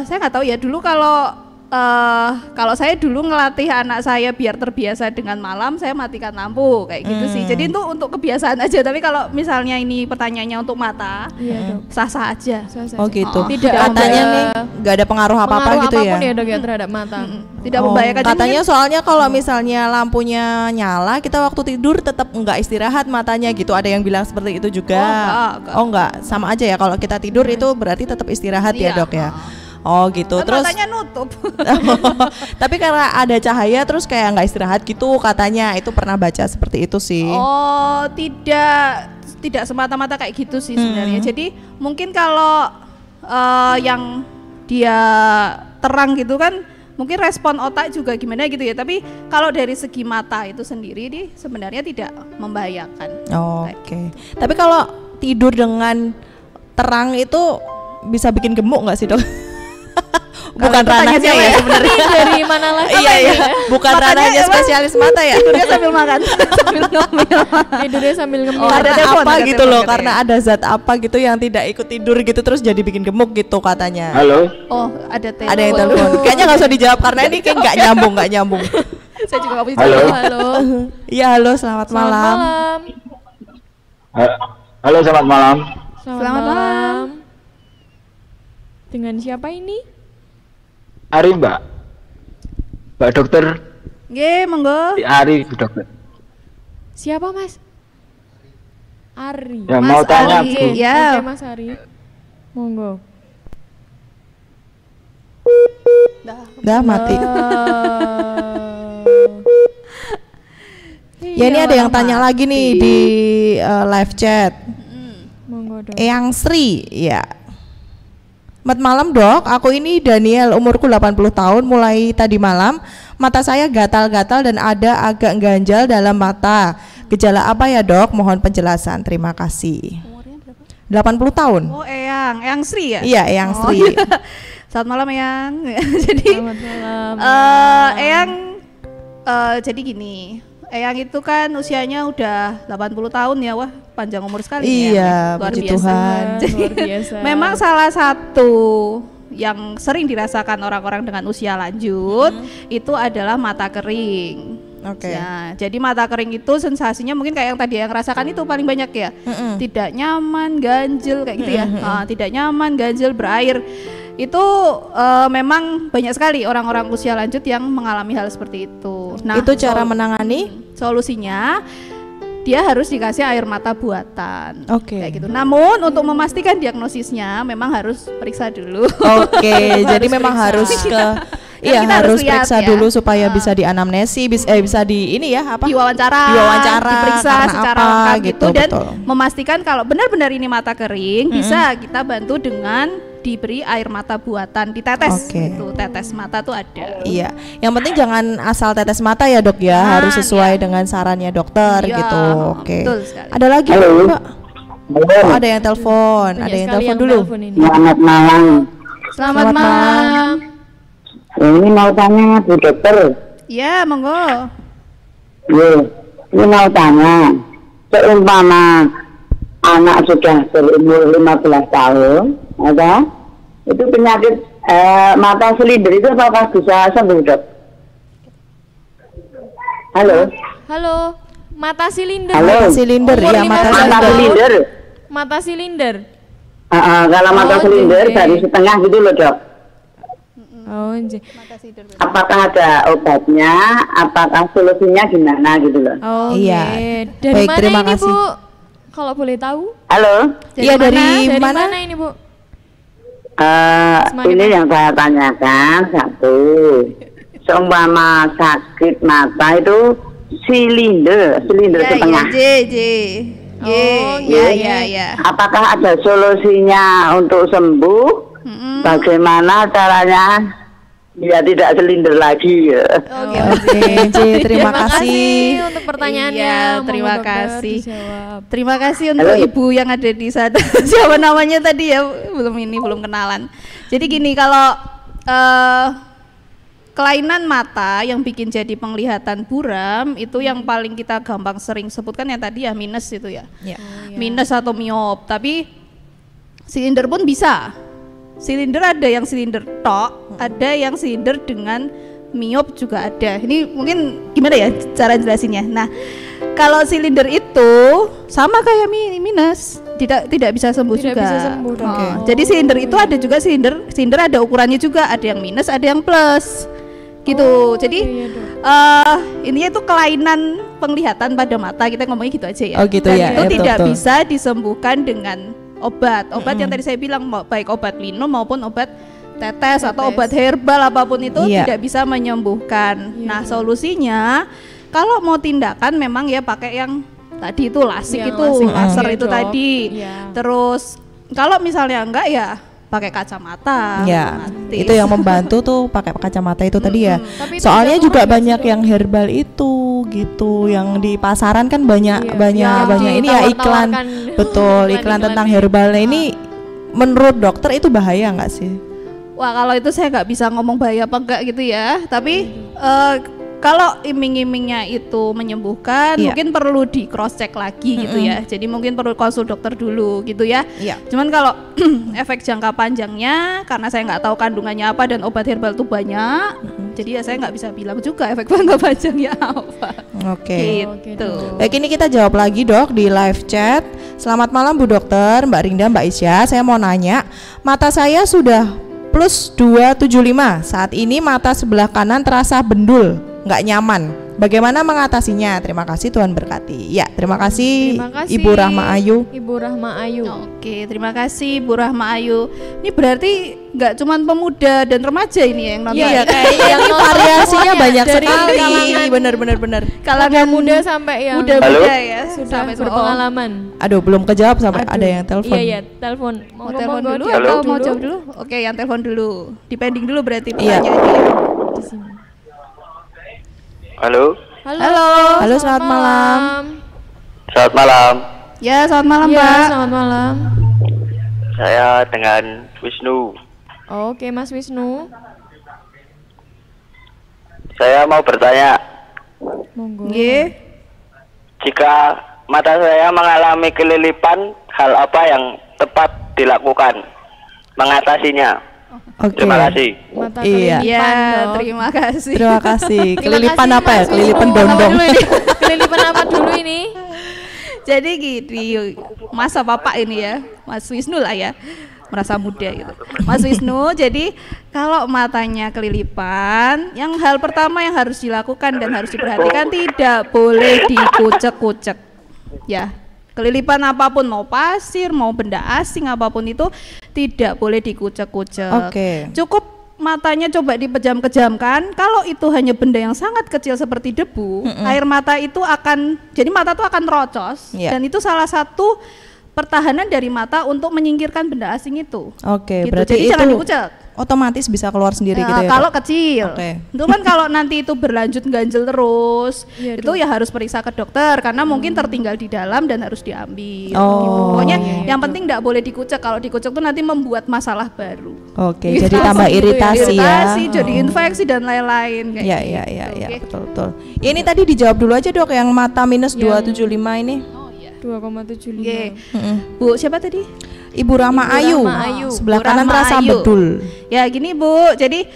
saya nggak tahu ya dulu kalau saya dulu ngelatih anak saya biar terbiasa dengan malam, saya matikan lampu kayak gitu sih. Jadi itu untuk kebiasaan aja. Tapi kalau misalnya ini pertanyaannya untuk mata, Iya, Dok. sah-sah aja. Sah-sah Oh aja. gitu. Tidak Katanya membahayakan- nih nggak ada pengaruh apa-apa pengaruh gitu apapun ya. ya Dok ya terhadap mata. Tidak membahayakan. Jadi Katanya soalnya kalau misalnya lampunya nyala, kita waktu tidur tetap nggak istirahat matanya gitu. Ada yang bilang seperti itu juga. enggak. Oh enggak, sama aja ya. Kalau kita tidur itu berarti tetap istirahat ya Iya. Dok ya. Oh gitu. kan Terus matanya nutup. tapi karena ada cahaya terus kayak nggak istirahat gitu katanya. Itu pernah baca seperti itu sih. Oh, tidak semata-mata kayak gitu sih sebenarnya. Jadi mungkin kalau yang dia terang gitu kan mungkin respon otak juga gimana gitu ya. Tapi kalau dari segi mata itu sendiri nih sebenarnya tidak membahayakan. Oke. Tapi kalau tidur dengan terang itu bisa bikin gemuk nggak sih Dok? Bukan ranahnya ya sebenarnya. Dari mana lagi? Iya iya, bukan ranahnya spesialis mata ya. Tidurnya sambil makan, sambil ngemil. Tidurnya sambil ngemil. Oh, ada Karena telepon, apa ada gitu telepon loh, katanya. karena ada zat apa gitu yang tidak ikut tidur gitu terus jadi bikin gemuk gitu katanya. Halo, Oh, ada telepon. Ada yang telepon. Kayaknya nggak usah dijawab karena ini kayak nggak nyambung. Saya juga nggak bisa Halo. jawab. Halo. Iya halo, selamat Selamat malam. malam. halo selamat malam. Selamat malam. Dengan siapa ini? Ari Mbak dokter, Nggih, monggo. Ari dokter. Siapa Mas? Ari. Ya Mas mau tanya Ari. Bu. Ya. Oke Mas Ari. Monggo. Dah mati. Ya ini ada yang tanya lagi nih di live chat. Monggo Dok. Eyang Sri, ya. Selamat malam Dok, aku ini Daniel, umurku 80 tahun, mulai tadi malam mata saya gatal-gatal dan ada agak ganjal dalam mata. Gejala apa ya Dok? Mohon penjelasan, terima kasih. 80 tahun? Oh, Eyang Sri ya? Iya, Eyang Oh, Sri. iya. Selamat malam Eyang. Jadi Selamat malam. Eyang jadi gini, Eyang itu kan usianya udah 80 tahun ya, wah panjang umur sekali ya. Iya, Luar puji biasa. Tuhan. Luar biasa. Memang salah satu yang sering dirasakan orang-orang dengan usia lanjut itu adalah mata kering. Oke. Ya, jadi mata kering itu sensasinya mungkin kayak yang tadi yang rasakan itu paling banyak ya. Tidak nyaman, ganjil kayak gitu ya. Tidak nyaman, ganjil, berair. Itu memang banyak sekali orang-orang usia lanjut yang mengalami hal seperti itu. Nah, Itu cara menangani? solusinya dia harus dikasih air mata buatan. Oke. Kayak gitu. Namun untuk memastikan diagnosisnya memang harus periksa dulu. Oke, jadi memang harus ke iya kita harus harus lihat periksa ya. dulu supaya bisa dianamnesi, bisa di ini ya apa? Diwawancara, diperiksa karena secara apa, lengkap gitu, gitu dan betul. memastikan kalau benar-benar ini mata kering bisa kita bantu dengan diberi air mata buatan, ditetes Oke. gitu. Tetes mata tuh ada. Iya, yang penting jangan asal tetes mata ya Dok ya, Nah, harus sesuai dengan sarannya dokter Iya, gitu. Oke. betul sekali. Ada lagi Halo. Mbak? Oh, ada yang telepon, Banyak ada yang sekali telepon dulu. telepon ini. Selamat malam. Selamat malam. Ini mau tanya Bu dokter. Iya, monggo. Ini mau tanya, seumpama anak sudah berumur 15 tahun, ada itu penyakit mata silinder itu apakah bisa sembuh Dok? Halo. Halo. Mata silinder. Halo. Mata silinder Umur ya, 15 mata Mata silinder. silinder. Mata silinder. Kalau mata Oh, silinder oke. dari setengah gitu loh Dok. Oh, nje. Apakah ada obatnya? Apakah solusinya gimana gitu loh? Oh, Iya. Dari Baik, mana terima ini, kasih. Bu? Kalau boleh tahu? Halo. Iya, dari Dari mana? mana ini, Bu? Ini yang saya tanyakan satu, seumpama sakit mata itu silinder Ya, setengah. J. Ya. Apakah ada solusinya untuk sembuh? Bagaimana caranya biar tidak silinder lagi? Oke, terima kasih. untuk pertanyaannya. Iya, terima Monggo, dokter, kasih. dijawab. Terima kasih untuk ibu yang ada di sana. Siapa namanya tadi ya? Belum kenalan. Jadi gini, kalau kelainan mata yang bikin jadi penglihatan buram itu yang paling kita gampang sering sebutkan yang tadi ya minus itu ya. Minus atau miop. Tapi silinder pun bisa. Silinder ada yang silinder tok, ada yang silinder dengan miop juga ada. Ini mungkin gimana ya cara jelasinnya. Nah, kalau silinder itu sama kayak minus, tidak bisa sembuh juga. Bisa sembuh dong. Jadi silinder itu ada juga silinder ada ukurannya juga, ada yang minus, ada yang plus. Gitu. Jadi intinya itu kelainan penglihatan pada mata, kita ngomongnya gitu aja ya. Gitu Dan ya. itu tidak betul. bisa disembuhkan dengan obat yang tadi saya bilang, baik obat minum maupun obat tetes atau obat herbal apapun itu tidak bisa menyembuhkan. Nah, solusinya kalau mau tindakan memang ya pakai yang tadi itu lasik laser itu tadi. Terus kalau misalnya enggak ya pakai kacamata. Itu yang membantu tuh pakai kacamata itu tadi ya. Tapi Soalnya juga banyak yang herbal itu gitu, yang di pasaran kan banyak ini ya iklan. Betul, iklan tentang herbal. Nah, ini menurut dokter itu bahaya nggak sih? Wah, kalau itu saya nggak bisa ngomong bahaya apa enggak gitu ya. Tapi kalau iming-imingnya itu menyembuhkan, mungkin perlu di cross check lagi gitu ya. Jadi mungkin perlu konsul dokter dulu gitu ya. Cuman kalau efek jangka panjangnya, karena saya nggak tahu kandungannya apa dan obat herbal itu banyak, jadi ya saya nggak bisa bilang juga efek jangka panjangnya apa. Gitu. Baik, ini kita jawab lagi dok di live chat. Selamat malam Bu Dokter, Mbak Rinda, Mbak Isya. Saya mau nanya, mata saya sudah plus 275. Saat ini mata sebelah kanan terasa bendul, nggak nyaman. Bagaimana mengatasinya? Terima kasih, Tuhan berkati. Ya, terima kasih Ibu Rahma Ayu. Oke, terima kasih Ibu Rahma Ayu. Ini berarti nggak cuman pemuda dan remaja ini yang nonton. Iya, kayak yang variasinya banyak sekali. Bener. Kalangan muda sampai yang muda ya, sudah sampai berpengalaman. Aduh, belum kejawab sampai ada yang telepon. Iya, telepon. Mau telepon dulu atau mau jawab dulu? Oke, yang telepon dulu. Dipending dulu berarti pertanyaannya. Di sini. Halo, selamat malam. selamat malam. Ya, selamat malam Iya, Pak. selamat malam. Saya dengan Wisnu. Oke, Mas Wisnu. Saya mau bertanya, Monggo. jika mata saya mengalami kelilipan, hal apa yang tepat dilakukan mengatasinya? Terima kasih. Mata Iya. kelilipan, Dok. Terima kasih. Terima kasih. Kelilipan kasih, apa ya? Mas Kelilipan Wisnu. dondong. Kelilipan apa dulu ini? Jadi gini, masa bapak ini ya, Mas Wisnu lah ya, merasa muda gitu. Mas Wisnu, jadi kalau matanya kelilipan, yang hal pertama yang harus dilakukan dan harus diperhatikan, tidak boleh dikucek-kucek. Ya, kelilipan apapun, mau pasir, mau benda asing apapun itu tidak boleh dikucek-kucek. Cukup matanya coba dipejam-kejamkan. Kalau itu hanya benda yang sangat kecil seperti debu, air mata itu akan, jadi mata itu akan rocos, dan itu salah satu pertahanan dari mata untuk menyingkirkan benda asing itu. Gitu. Berarti jadi itu jangan dikucek. otomatis bisa keluar sendiri gitu ya? Kalau kecil. Itu kan kalau nanti itu berlanjut ganjel terus, itu ya harus periksa ke dokter karena mungkin tertinggal di dalam dan harus diambil. Gitu. Pokoknya yang penting tidak boleh dikucek. Kalau dikucek itu nanti membuat masalah baru. Jadi tambah iritasi ya. Jadi infeksi dan lain-lain. Iya, betul. Ini tadi dijawab dulu aja dok, yang mata minus 275 ini. 2,75. Bu, siapa tadi? Ibu Rahma Ayu. Sebelah kanan terasa bedul. Ya gini Bu, jadi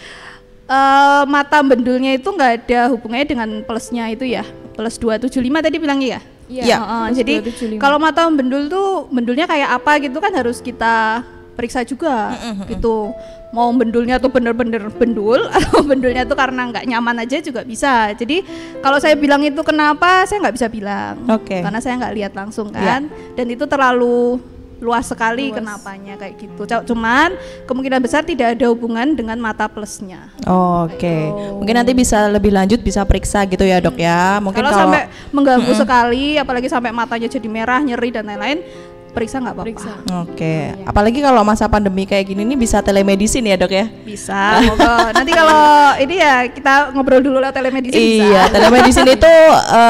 mata bendulnya itu nggak ada hubungannya dengan plusnya itu ya, plus 275 tadi bilangnya ya. Iya. Jadi kalau mata bendul tuh bendulnya kayak apa gitu kan harus kita periksa juga gitu. Mau bendulnya tuh bener-bener bendul atau bendulnya tuh karena nggak nyaman aja juga bisa. Jadi kalau saya bilang itu kenapa, saya nggak bisa bilang karena saya nggak lihat langsung kan. Dan itu terlalu luas sekali kenapanya kayak gitu. Cuman kemungkinan besar tidak ada hubungan dengan mata plusnya. Oke. Mungkin nanti bisa lebih lanjut, bisa periksa gitu ya dok ya. Mungkin kalau sampai mengganggu sekali, apalagi sampai matanya jadi merah, nyeri dan lain-lain, periksa nggak apa-apa. Oke. Apalagi kalau masa pandemi kayak gini nih bisa telemedicine ya dok ya? Bisa. Nanti kalau ini ya kita ngobrol dulu lewat telemedicine. Iya, bisa. telemedicine itu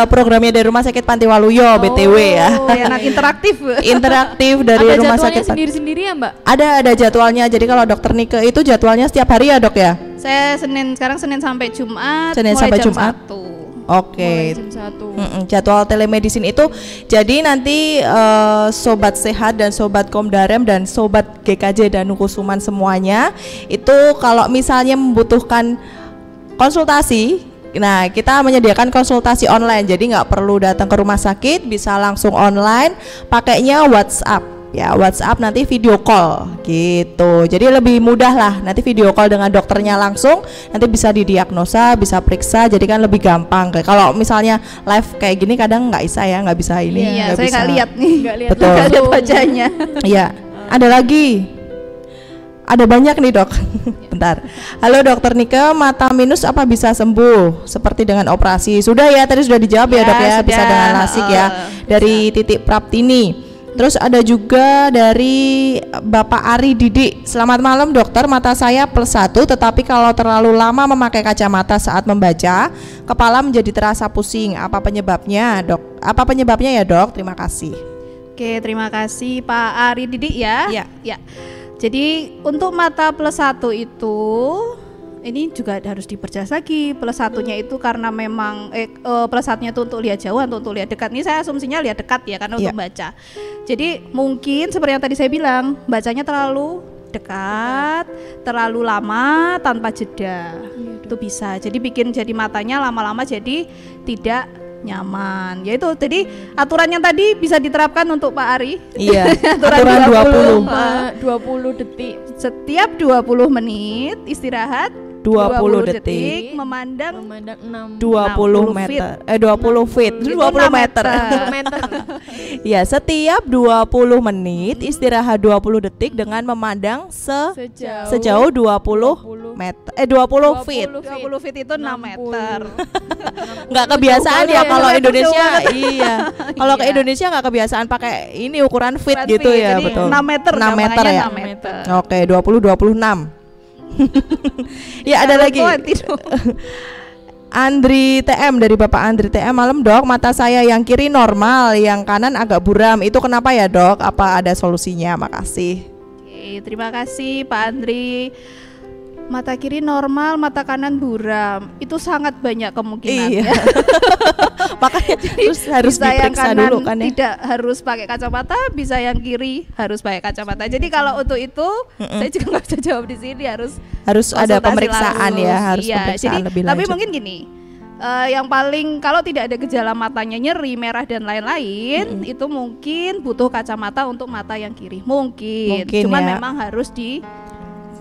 programnya dari Rumah Sakit Panti Waluyo, BTW ya. Enak, interaktif. Interaktif dari ada Rumah jadwalnya Sakit sendiri-sendiri ya Mbak? Ada jadwalnya. Jadi kalau dokter Nike itu jadwalnya setiap hari ya dok ya? Saya sekarang Senin sampai Jumat. Senin mulai sampai jam Jumat. 1. Oke. Jam 1. Jadwal telemedicine itu jadi nanti sobat sehat dan sobat Komdarem dan sobat GKJ Danukusuman semuanya itu kalau misalnya membutuhkan konsultasi, nah kita menyediakan konsultasi online, jadi nggak perlu datang ke rumah sakit, bisa langsung online, pakainya WhatsApp. Ya WhatsApp nanti video call gitu, jadi lebih mudah lah, nanti video call dengan dokternya langsung, nanti bisa didiagnosa, bisa periksa, jadi kan lebih gampang. Kayak kalau misalnya live kayak gini kadang nggak bisa ya, nggak bisa ini. Iya, saya nggak lihat nih, betul. Nggak lihat wajahnya. Iya, ada lagi, ada banyak nih dok. Bentar. Halo dokter Nike, mata minus apa bisa sembuh seperti dengan operasi? Sudah ya, tadi sudah dijawab ya dok ya, bisa dengan lasik ya, dari Titik Praptini. Terus ada juga dari Bapak Ari Didik. Selamat malam dokter, mata saya +1 tetapi kalau terlalu lama memakai kacamata saat membaca, kepala menjadi terasa pusing. Apa penyebabnya dok? Apa penyebabnya ya dok? Terima kasih. Oke, terima kasih Pak Ari Didik ya. Ya. Jadi untuk mata +1 itu ini juga harus diperjelas lagi. +1-nya itu karena memang +1-nya itu untuk lihat jauh atau untuk lihat dekat. Ini saya asumsinya lihat dekat ya, karena untuk baca. Jadi mungkin seperti yang tadi saya bilang, bacanya terlalu dekat, terlalu lama tanpa jeda. Itu bisa. Jadi bikin jadi matanya lama-lama jadi tidak nyaman. Yaitu jadi aturan yang tadi bisa diterapkan untuk Pak Ari. Iya. aturan 20 detik. Setiap 20 menit istirahat 20 detik memandang 20 meter 20 feet 20 meter. Ya, setiap 20 menit istirahat 20 detik dengan memandang sejauh 20 meter 20 feet. 20 feet itu 6 meter. Nggak kebiasaan ya kalau Indonesia. Iya. Kalau ke Indonesia nggak kebiasaan pakai ini ukuran feet gitu ya, betul. 6 meter. 6 meter ya. 6 meter. Oke, 26. Ya ada lagi. Andri TM, dari Bapak Andri TM. Malam dok, mata saya yang kiri normal, yang kanan agak buram. Itu kenapa ya dok? Apa ada solusinya? Makasih. Oke, terima kasih Pak Andri. Mata kiri normal, mata kanan buram. Itu sangat banyak kemungkinan. Iya. Makanya terus harus diperiksa dulu kan ya. Tidak harus pakai kacamata, bisa yang kiri harus pakai kacamata. Jadi kalau untuk itu saya juga nggak bisa jawab di sini, harus ada pemeriksaan langsung. Ya, harus iya, pemeriksaan jadi, lebih lanjut. Tapi mungkin gini, yang paling kalau tidak ada gejala matanya nyeri, merah dan lain-lain, itu mungkin butuh kacamata untuk mata yang kiri. Mungkin cuman ya. Memang harus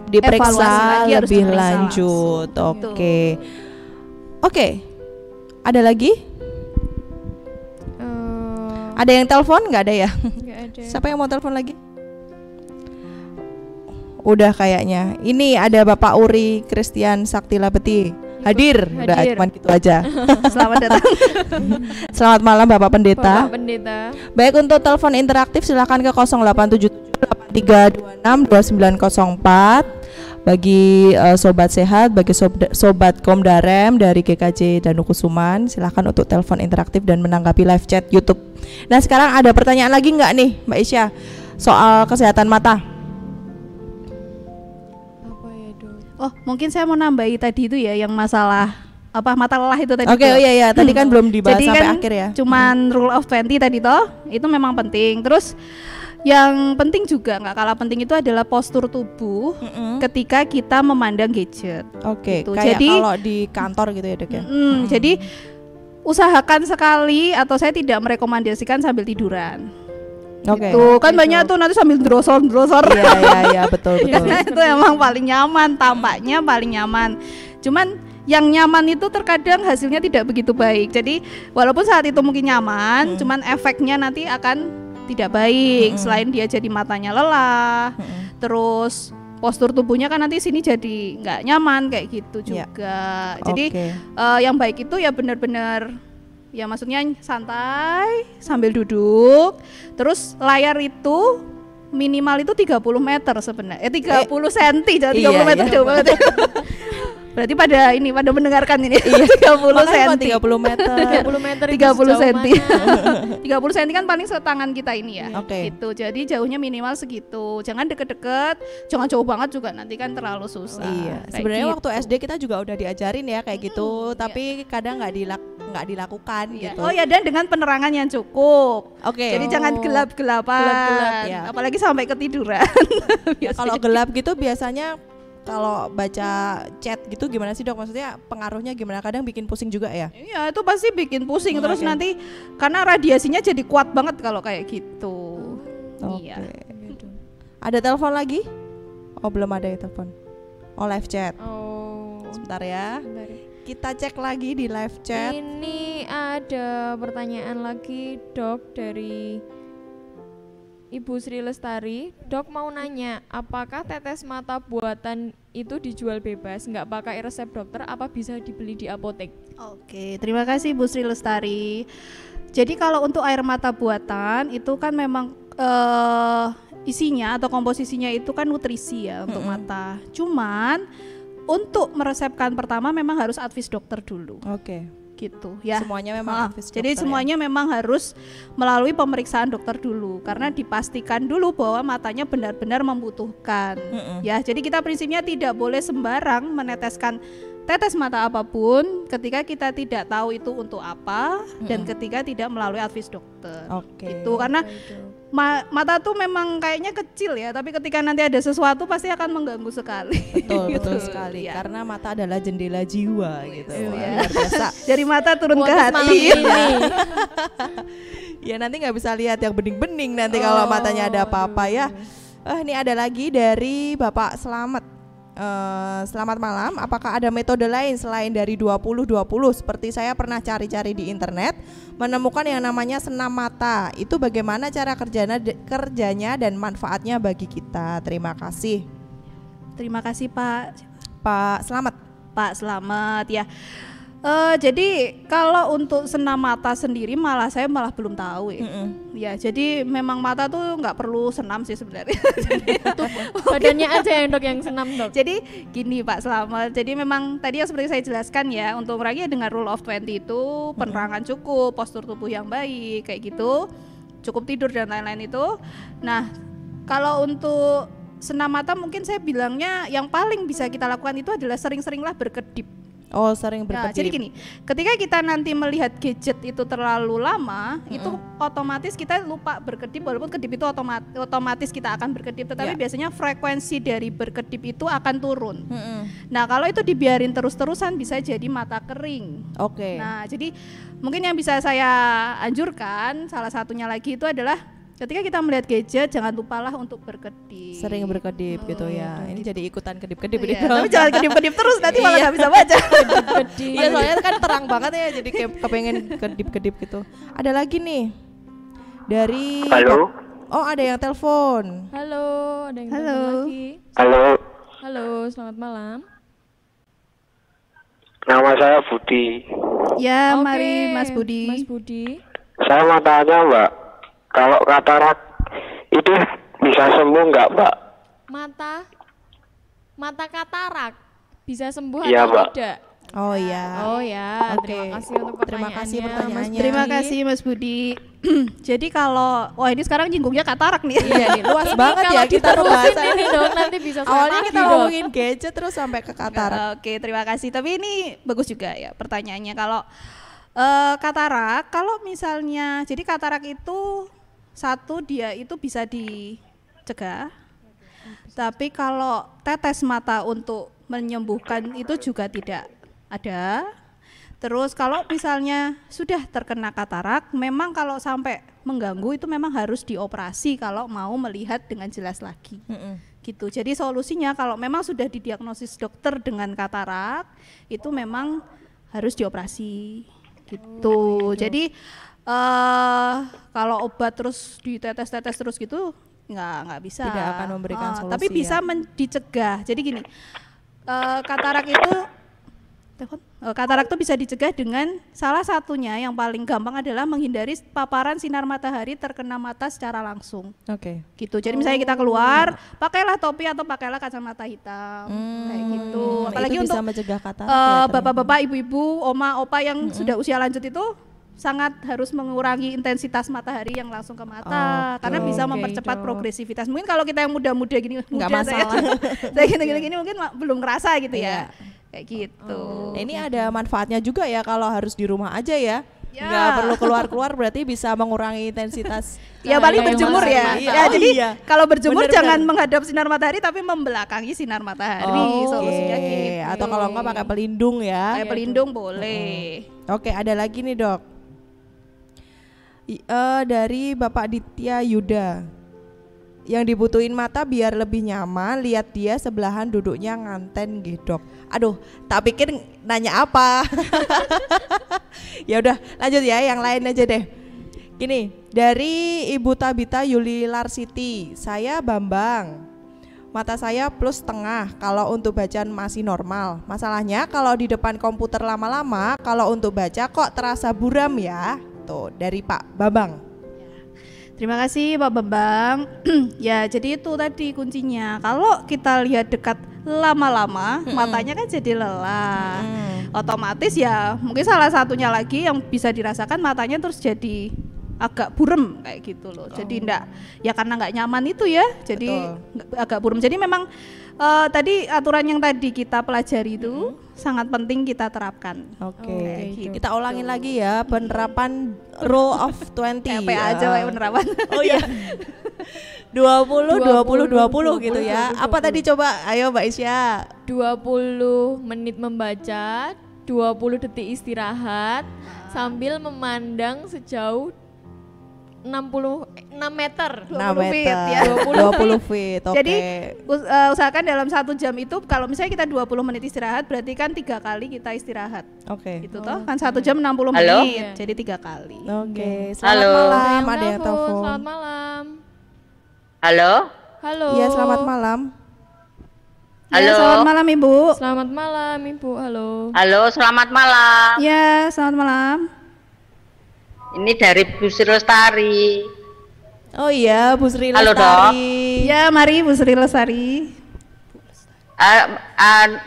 diperiksa lagi, lebih lanjut. Oke. Ada lagi? Ada yang telepon? Nggak ada ya? Nggak ada. Siapa yang mau telepon lagi? Udah kayaknya. Ini ada Bapak Uri Christian Saktilabeti. Hadir. Udah cuma gitu aja. Selamat datang. Selamat malam Bapak Pendeta. Bapak Pendeta. Baik, untuk telepon interaktif silakan ke 0877832904. Bagi sobat sehat, bagi sobat Komdarem dari GKJ Danukusuman, silahkan untuk telepon interaktif dan menanggapi live chat YouTube. Nah sekarang ada pertanyaan lagi nggak nih Mbak Isya soal kesehatan mata? Apa ya dok? Oh, mungkin saya mau nambahi tadi itu ya, yang masalah mata lelah itu tadi. Oke, iya tadi kan belum dibahas jadi sampai kan akhir ya. Cuman rule of 20 tadi toh, itu memang penting. Terus yang penting juga nggak kalah penting itu adalah postur tubuh ketika kita memandang gadget. Oke, gitu. kayak Jadi kalau di kantor gitu ya dok ya. Jadi usahakan sekali, atau saya tidak merekomendasikan sambil tiduran. Oke. Tuh kan banyak tuh nanti sambil drosor. Iya betul. Karena itu emang paling nyaman, tampaknya paling nyaman. Cuman yang nyaman itu terkadang hasilnya tidak begitu baik. Jadi walaupun saat itu mungkin nyaman, cuman efeknya nanti akan tidak baik. Selain dia jadi matanya lelah, terus postur tubuhnya kan nanti sini jadi nggak nyaman kayak gitu juga. Jadi yang baik itu ya benar-benar ya maksudnya santai sambil duduk. Terus layar itu minimal itu 30 meter sebenarnya. 30 cm, jangan 30 meter jauh banget. Berarti pada mendengarkan ini 30 cm. 30 meter. 30 meter 30 cm. 30 cm kan paling setangan kita ini ya. Oke. Gitu. Jadi jauhnya minimal segitu. Jangan deket-deket, jangan jauh banget juga nanti kan terlalu susah. Iya. Kayak Sebenarnya gitu. waktu SD kita juga udah diajarin ya kayak gitu, tapi kadang nggak dilakukan gitu. Oh ya, dan dengan penerangan yang cukup. Oke. Jadi jangan gelap-gelapan. Gelap-gelap, ya. Apalagi sampai ketiduran. Ya, kalau gelap gitu biasanya kalau baca chat gitu gimana sih dok? Maksudnya pengaruhnya gimana? Kadang bikin pusing juga ya? Iya, itu pasti bikin pusing. Terus nanti karena radiasinya jadi kuat banget kalau kayak gitu. Oke. Iya. Ada telepon lagi? Oh belum ada ya telepon. Oh live chat. Oh. Sebentar ya. Bentar. Kita cek lagi di live chat. Ini ada pertanyaan lagi dok dari Ibu Sri Lestari. Dok mau nanya, apakah tetes mata buatan itu dijual bebas, nggak pakai resep dokter, apa bisa dibeli di apotek? Oke, terima kasih Bu Sri Lestari. Jadi kalau untuk air mata buatan itu kan memang isinya atau komposisinya itu kan nutrisi ya untuk mata. Cuman untuk meresepkan pertama memang harus advis dokter dulu. Oke. Gitu ya. Semuanya memang advis jadi dokter, semuanya memang harus melalui pemeriksaan dokter dulu karena dipastikan dulu bahwa matanya benar-benar membutuhkan. Ya, jadi kita prinsipnya tidak boleh sembarang meneteskan tetes mata apapun ketika kita tidak tahu itu untuk apa dan ketika tidak melalui advis dokter. Oke. Gitu karena mata tuh memang kayaknya kecil ya, tapi ketika nanti ada sesuatu pasti akan mengganggu sekali. Betul, Gitu. betul sekali. Ya. Karena mata adalah jendela jiwa gitu. Wah, Iya. luar biasa. Dari mata turun ke Podcast malam hati. ini. Ya nanti nggak bisa lihat yang bening-bening nanti kalau matanya ada apa-apa ya. Ini ada lagi dari Bapak Slamet. Selamat malam, apakah ada metode lain selain dari 20-20? Seperti saya pernah cari-cari di internet menemukan yang namanya senam mata. Itu bagaimana cara kerjanya dan manfaatnya bagi kita? Terima kasih. Terima kasih Pak Slamet. Pak Slamet ya. Jadi kalau untuk senam mata sendiri saya malah belum tahu ya. Ya, jadi memang mata tuh nggak perlu senam sih sebenarnya. Badannya aja yang dok yang senam dok. Jadi gini Pak Slamet, jadi memang tadi yang seperti saya jelaskan ya, untuk meraih dengan rule of 20 itu penerangan cukup, postur tubuh yang baik kayak gitu, cukup tidur dan lain-lain itu. Nah, kalau untuk senam mata mungkin saya bilangnya yang paling bisa kita lakukan itu adalah sering-seringlah berkedip. Oh, sering Nah, berkedip. jadi gini, ketika kita nanti melihat gadget itu terlalu lama, itu otomatis kita lupa berkedip, walaupun kedip itu otomatis kita akan berkedip, tetapi biasanya frekuensi dari berkedip itu akan turun. Nah, kalau itu dibiarin terus-terusan bisa jadi mata kering. Oke. Nah, jadi mungkin yang bisa saya anjurkan salah satunya lagi itu adalah ketika kita melihat gadget jangan lupalah untuk berkedip. Sering berkedip gitu ya. Ini jadi ikutan kedip-kedip Iya, gitu. tapi jangan kedip-kedip terus nanti malah nggak bisa baca. Iya, soalnya kan terang banget ya, jadi kayak kepengen kedip-kedip gitu. Ada lagi nih dari Halo. Oh, ada yang telepon. Halo, ada yang Halo. telepon lagi. Halo, Halo, selamat malam. nama saya Budi. Ya, Oke, mari Mas Budi. Mas Budi. Saya mau tanya Mbak, kalau katarak itu bisa sembuh nggak Mbak? Mata katarak bisa sembuh Iya, atau Mbak. tidak? Oh iya. Oh ya, Oke. terima kasih untuk Terima kasih pertanyaannya. pertanyaannya. Mas Terima Budi. kasih Mas Budi. Jadi kalau ini sekarang nyinggungnya katarak nih. Iya nih, luas Ini banget ya kalau kita diterusin ngebahas. ini dong nanti bisa Awalnya lagi, kita dok. ngomongin gadget terus sampai ke katarak. Oke, terima kasih. Tapi ini bagus juga ya pertanyaannya. Kalau katarak, kalau misalnya jadi katarak itu satu dia itu bisa dicegah. Tapi kalau tetes mata untuk menyembuhkan itu juga tidak ada. Terus kalau misalnya sudah terkena katarak, memang kalau sampai mengganggu itu memang harus dioperasi kalau mau melihat dengan jelas lagi. Gitu. Jadi solusinya kalau memang sudah didiagnosis dokter dengan katarak, itu memang harus dioperasi. Gitu. Jadi Kalau obat terus ditetes-tetes terus gitu nggak bisa. Tidak akan memberikan solusi. Tapi bisa dicegah. Jadi gini, katarak itu katarak itu bisa dicegah dengan salah satunya yang paling gampang adalah menghindari paparan sinar matahari terkena mata secara langsung. Oke. Gitu. Jadi misalnya kita keluar, pakailah topi atau pakailah kacamata hitam, kayak gitu. Apalagi itu untuk bisa mencegah katarak. bapak-bapak, ibu-ibu, oma, opa yang sudah usia lanjut itu sangat harus mengurangi intensitas matahari yang langsung ke mata karena bisa mempercepat progresivitas. Mungkin kalau kita yang muda-muda gini, nggak masalah. Saya gini-gini mungkin belum ngerasa gitu ya. Kayak gitu. Ini ada manfaatnya juga ya kalau harus di rumah aja ya. Ya. Nggak perlu keluar-keluar, berarti bisa mengurangi intensitas. Ya paling berjemur ya. Jadi kalau berjemur Bener, jangan menghadap sinar matahari tapi membelakangi sinar matahari. Solusinya gitu. Atau kalau nggak pakai pelindung ya. Pakai pelindung boleh. Oke, ada lagi nih dok. Dari Bapak Ditya Yuda. Yang dibutuhin mata biar lebih nyaman, lihat dia sebelahan duduknya nganten gitu. Aduh, tak pikir nanya apa. Ya udah, lanjut ya, yang lain aja deh. Gini, dari Ibu Tabita Yuli Larsiti, saya Bambang. Mata saya plus setengah, kalau untuk bacaan masih normal. Masalahnya kalau di depan komputer lama-lama, kalau untuk baca kok terasa buram ya. Tuh, dari Pak Bambang. Terima kasih Pak Bambang. Ya jadi itu tadi kuncinya. Kalau kita lihat dekat lama-lama, matanya kan jadi lelah. Otomatis ya mungkin salah satunya lagi yang bisa dirasakan matanya terus jadi agak burem kayak gitu loh. Jadi enggak ya karena nggak nyaman itu ya. Jadi agak burem. Jadi memang tadi aturan yang tadi kita pelajari itu sangat penting kita terapkan. Oke. Gitu. Kita ulangin lagi ya penerapan rule of 20. Kayak aja kayak penerapan. Oh iya. 20 gitu ya. 20. Apa tadi coba? Ayo Mbak Isya. 20 menit membaca, 20 detik istirahat sambil memandang sejauh 6 meter. 6 meter ya. 20 feet. Oke. Jadi usahakan dalam 1 jam itu kalau misalnya kita 20 menit istirahat berarti kan 3 kali kita istirahat. Oke. Gitu toh kan 1 jam 60 Halo? menit. Jadi 3 kali. Oke. Selamat Halo. malam. Ada yang telepon. Selamat malam. Halo? Halo. Iya, selamat malam. Halo. Ya, selamat malam Ibu. Selamat malam Ibu. Halo. Halo, selamat malam. Ya, selamat malam. Ini dari Bu Sri Lestari. Oh iya, Bu Sri Halo, Lestari. Ya, mari Bu Sri Lestari.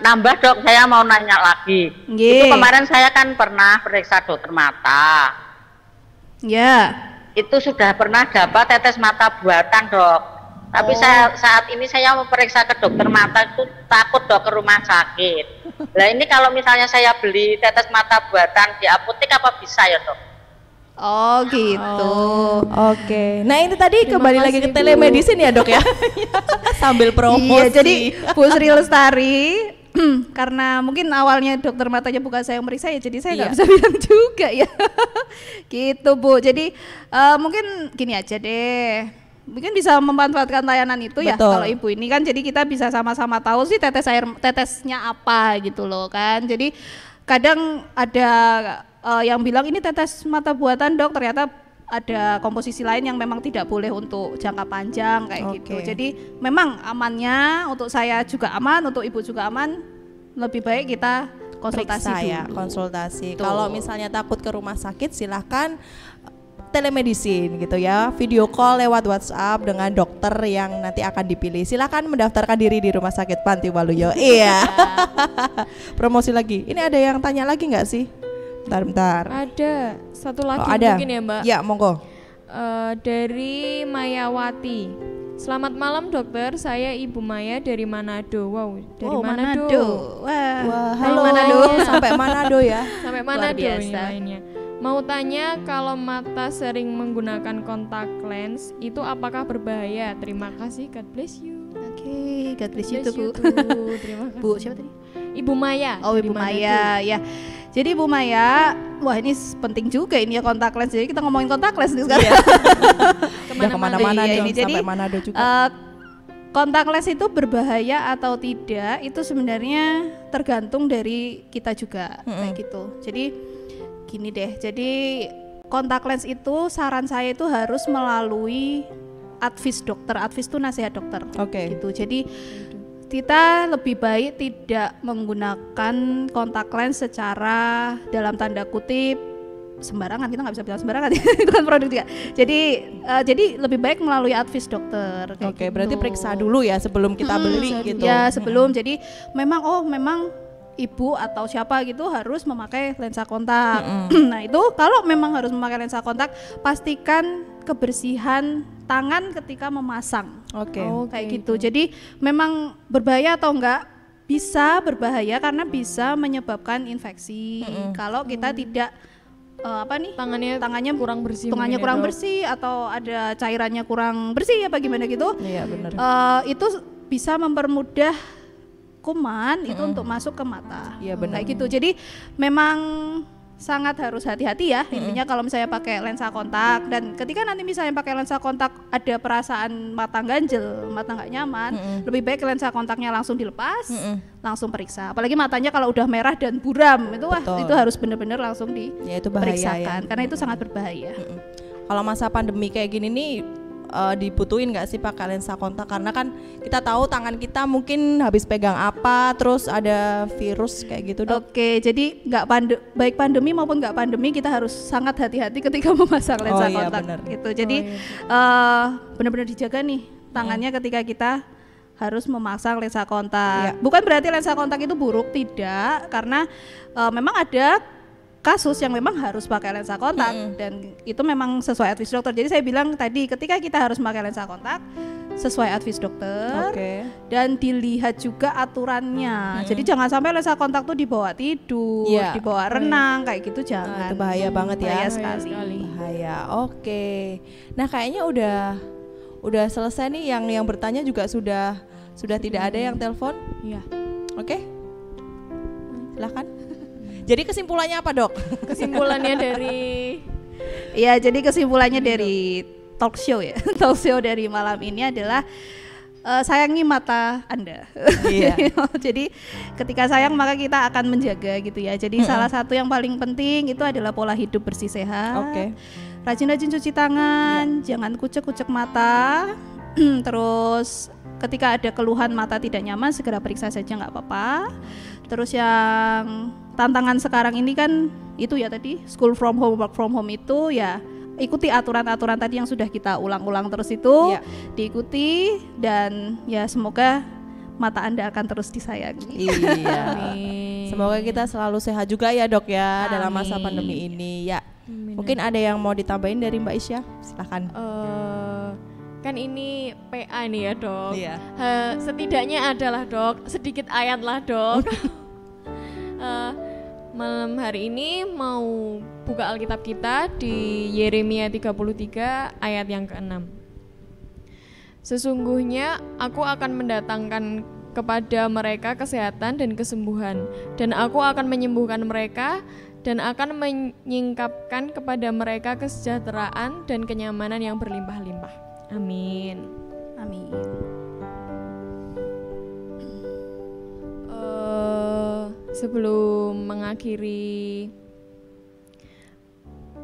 Nambah dok, saya mau nanya lagi. Nggih. Itu kemarin saya kan pernah periksa dokter mata. Ya. Itu sudah pernah dapat tetes mata buatan dok. Tapi saat ini saya mau periksa ke dokter mata itu takut dok ke rumah sakit. Nah ini kalau misalnya saya beli tetes mata buatan di apotek apa bisa ya dok? Oh gitu. Oke. Nah ini tadi kembali lagi ke telemedicine ya dok ya. Sambil promosi. Iya, jadi Bu Sri Lestari karena mungkin awalnya dokter matanya bukan saya yang meriksa ya, jadi saya nggak bisa bilang juga ya. Gitu Bu. Jadi mungkin gini aja deh. Mungkin bisa memanfaatkan layanan itu ya kalau ibu ini kan, jadi kita bisa sama-sama tahu sih tetesnya apa gitu loh kan. Jadi kadang ada yang bilang ini tetes mata buatan dok, ternyata ada komposisi lain yang memang tidak boleh untuk jangka panjang kayak gitu. Jadi memang amannya untuk saya juga aman, untuk ibu juga aman, lebih baik kita konsultasi dulu. Ya, konsultasi. Kalau misalnya takut ke rumah sakit silahkan telemedicine gitu ya, video call lewat WhatsApp dengan dokter yang nanti akan dipilih. Silakan mendaftarkan diri di Rumah Sakit Panti Waluyo. Iya. Promosi lagi. Ini ada yang tanya lagi nggak sih? Bentar. Ada satu lagi ada. mungkin ya Mbak. Ya monggo. Dari Mayawati. Selamat malam dokter, saya Ibu Maya dari Manado. Wow, dari Manado. Wah, halo Manado. Sampai Manado ya. Sampai Manado ini biasa. lainnya. Mau tanya, kalau mata sering menggunakan kontak lens itu apakah berbahaya? Terima kasih, God bless you. Oke, God bless you Bless Bu. you too. Terima kasih. Bu siapa tadi? Ibu Maya. Oh dari Ibu Manado. Maya ya. Jadi Ibu Maya, wah ini penting juga ini ya kontak lens. Jadi kita ngomongin kontak lens nih sekarang. Kemana-mana Iya, dong, ini. Jadi, sampai Manado juga. Kontak lens itu berbahaya atau tidak itu sebenarnya tergantung dari kita juga kayak gitu. Jadi gini deh, jadi kontak lens itu saran saya itu harus melalui advis dokter. Advis itu nasihat dokter. Oke. Gitu. Jadi kita lebih baik tidak menggunakan kontak lens secara dalam tanda kutip sembarangan. Kita nggak bisa bilang sembarangan itu kan produk juga. Jadi lebih baik melalui advis dokter. Oke, gitu. berarti periksa dulu ya sebelum kita beli gitu. Ya sebelum. Jadi memang ibu atau siapa gitu harus memakai lensa kontak. Nah itu kalau memang harus memakai lensa kontak, pastikan kebersihan tangan ketika memasang. Oke. Kayak gitu. Jadi memang berbahaya atau enggak? Bisa berbahaya karena bisa menyebabkan infeksi. Kalau kita tidak tangannya kurang bersih, bersih atau ada cairannya kurang bersih apa gimana gitu. Iya benar. Itu bisa mempermudah kuman itu untuk masuk ke mata. Iya benar. Kayak gitu. Jadi memang sangat harus hati-hati ya. Intinya kalau misalnya pakai lensa kontak, dan ketika nanti misalnya pakai lensa kontak ada perasaan mata ganjel, mata nggak nyaman, lebih baik lensa kontaknya langsung dilepas, langsung periksa. Apalagi matanya kalau udah merah dan buram itu harus benar-benar langsung diperiksakan karena itu sangat berbahaya. Kalau masa pandemi kayak gini nih dibutuhin nggak sih pakai lensa kontak, karena kan kita tahu tangan kita mungkin habis pegang apa terus ada virus kayak gitu, Dok. Oke, jadi baik pandemi maupun nggak pandemi kita harus sangat hati-hati ketika memasang lensa kontak gitu. Jadi benar-benar dijaga nih tangannya ketika kita harus memasang lensa kontak. Bukan berarti lensa kontak itu buruk, tidak, karena memang ada kasus yang memang harus pakai lensa kontak dan itu memang sesuai advis dokter. Jadi saya bilang tadi ketika kita harus pakai lensa kontak sesuai advis dokter dan dilihat juga aturannya. Jadi jangan sampai lensa kontak tuh dibawa tidur, dibawa renang kayak gitu, jangan. Itu bahaya banget ya. Bahaya sekali. Bahaya. Oke. Nah kayaknya udah selesai nih, yang bertanya juga sudah tidak ada yang telepon. Iya. Oke. Silahkan. Jadi kesimpulannya apa, Dok? Kesimpulannya dari talk show ya. Talk show dari malam ini adalah sayangi mata Anda. Iya. Jadi ketika sayang maka kita akan menjaga gitu ya. Jadi salah satu yang paling penting itu adalah pola hidup bersih sehat. Rajin-rajin cuci tangan, jangan kucek-kucek mata. Terus ketika ada keluhan mata tidak nyaman segera periksa saja, nggak apa-apa. Terus yang tantangan sekarang ini kan itu ya tadi school from home, work from home itu ya ikuti aturan-aturan tadi yang sudah kita ulang-ulang terus itu diikuti, dan ya semoga mata Anda akan terus disayangi. Iya. Semoga kita selalu sehat juga ya, Dok ya. Amin. Dalam masa pandemi ini ya. Amin. Mungkin ada yang mau ditambahin dari Mbak Isya? Silakan. Kan ini PA nih ya, Dok. Iya. Setidaknya adalah, Dok, sedikit ayat lah, Dok. Malam hari ini mau buka Alkitab kita di Yeremia 33 ayat yang ke-6. Sesungguhnya aku akan mendatangkan kepada mereka kesehatan dan kesembuhan, dan aku akan menyembuhkan mereka dan akan menyingkapkan kepada mereka kesejahteraan dan kenyamanan yang berlimpah-limpah. Amin. Amin. Sebelum mengakhiri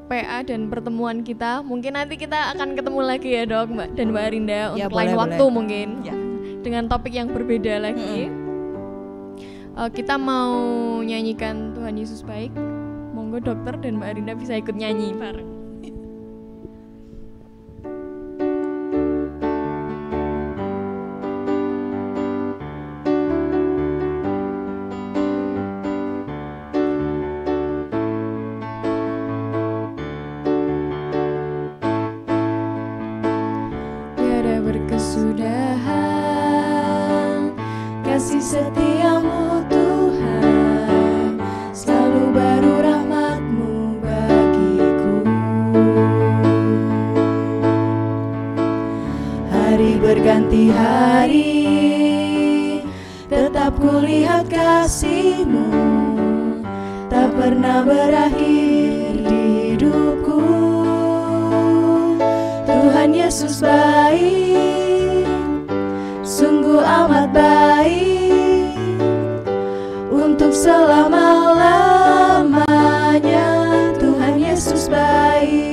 PA dan pertemuan kita, mungkin nanti kita akan ketemu lagi ya, Dok, Mbak dan Mbak Arinda, untuk lain waktu mungkin dengan topik yang berbeda lagi. Kita mau nyanyikan Tuhan Yesus Baik. Monggo dokter dan Mbak Arinda bisa ikut nyanyi bareng. Kesudahan kasih setiamu Tuhan, selalu baru rahmat-Mu bagiku. Hari berganti hari, tetap kulihat kasih-Mu, tak pernah berakhir di hidupku. Tuhan Yesus baik, sungguh amat baik, untuk selama-lamanya. Tuhan Yesus baik.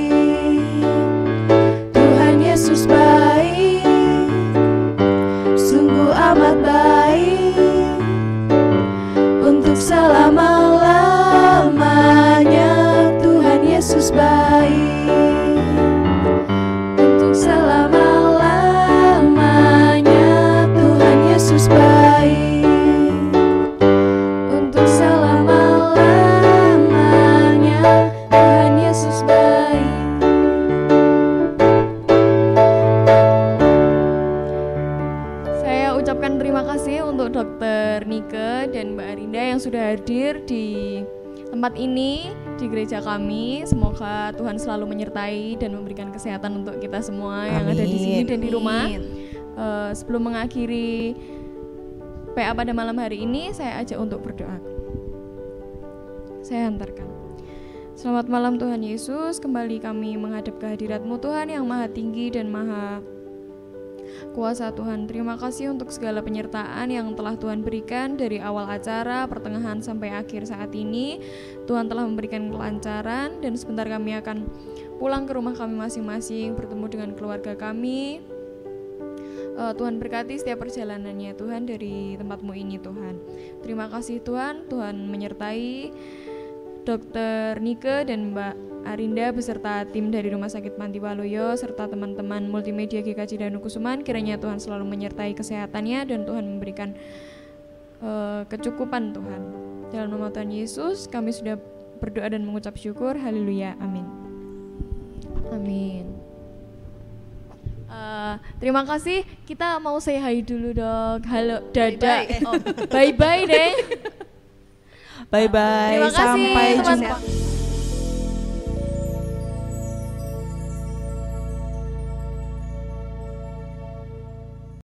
mengucapkan terima kasih untuk Dokter Nike dan Mbak Arinda yang sudah hadir di tempat ini, di gereja kami. Semoga Tuhan selalu menyertai dan memberikan kesehatan untuk kita semua yang ada di sini dan di rumah. Sebelum mengakhiri PA pada malam hari ini, saya ajak untuk berdoa. Saya hantarkan. Selamat malam Tuhan Yesus, kembali kami menghadap kehadirat-Mu Tuhan yang maha tinggi dan maha kuasa Tuhan. Terima kasih untuk segala penyertaan yang telah Tuhan berikan dari awal acara, pertengahan sampai akhir saat ini. Tuhan telah memberikan kelancaran dan sebentar kami akan pulang ke rumah kami masing-masing, bertemu dengan keluarga kami. Tuhan berkati setiap perjalanannya Tuhan dari tempat-Mu ini Tuhan. Terima kasih Tuhan, Tuhan menyertai Dokter Nike dan Mbak Arinda beserta tim dari Rumah Sakit Panti Waluyo serta teman-teman multimedia GKJ Danukusuman. Kiranya Tuhan selalu menyertai kesehatannya dan Tuhan memberikan kecukupan Tuhan. Dalam nama Tuhan Yesus kami sudah berdoa dan mengucap syukur. Haleluya, amin. Amin. Terima kasih. Kita mau say hi dulu dok. Halo, dadah. Bye bye deh. Bye bye. Terima kasih, Sampai teman-teman. jumpa.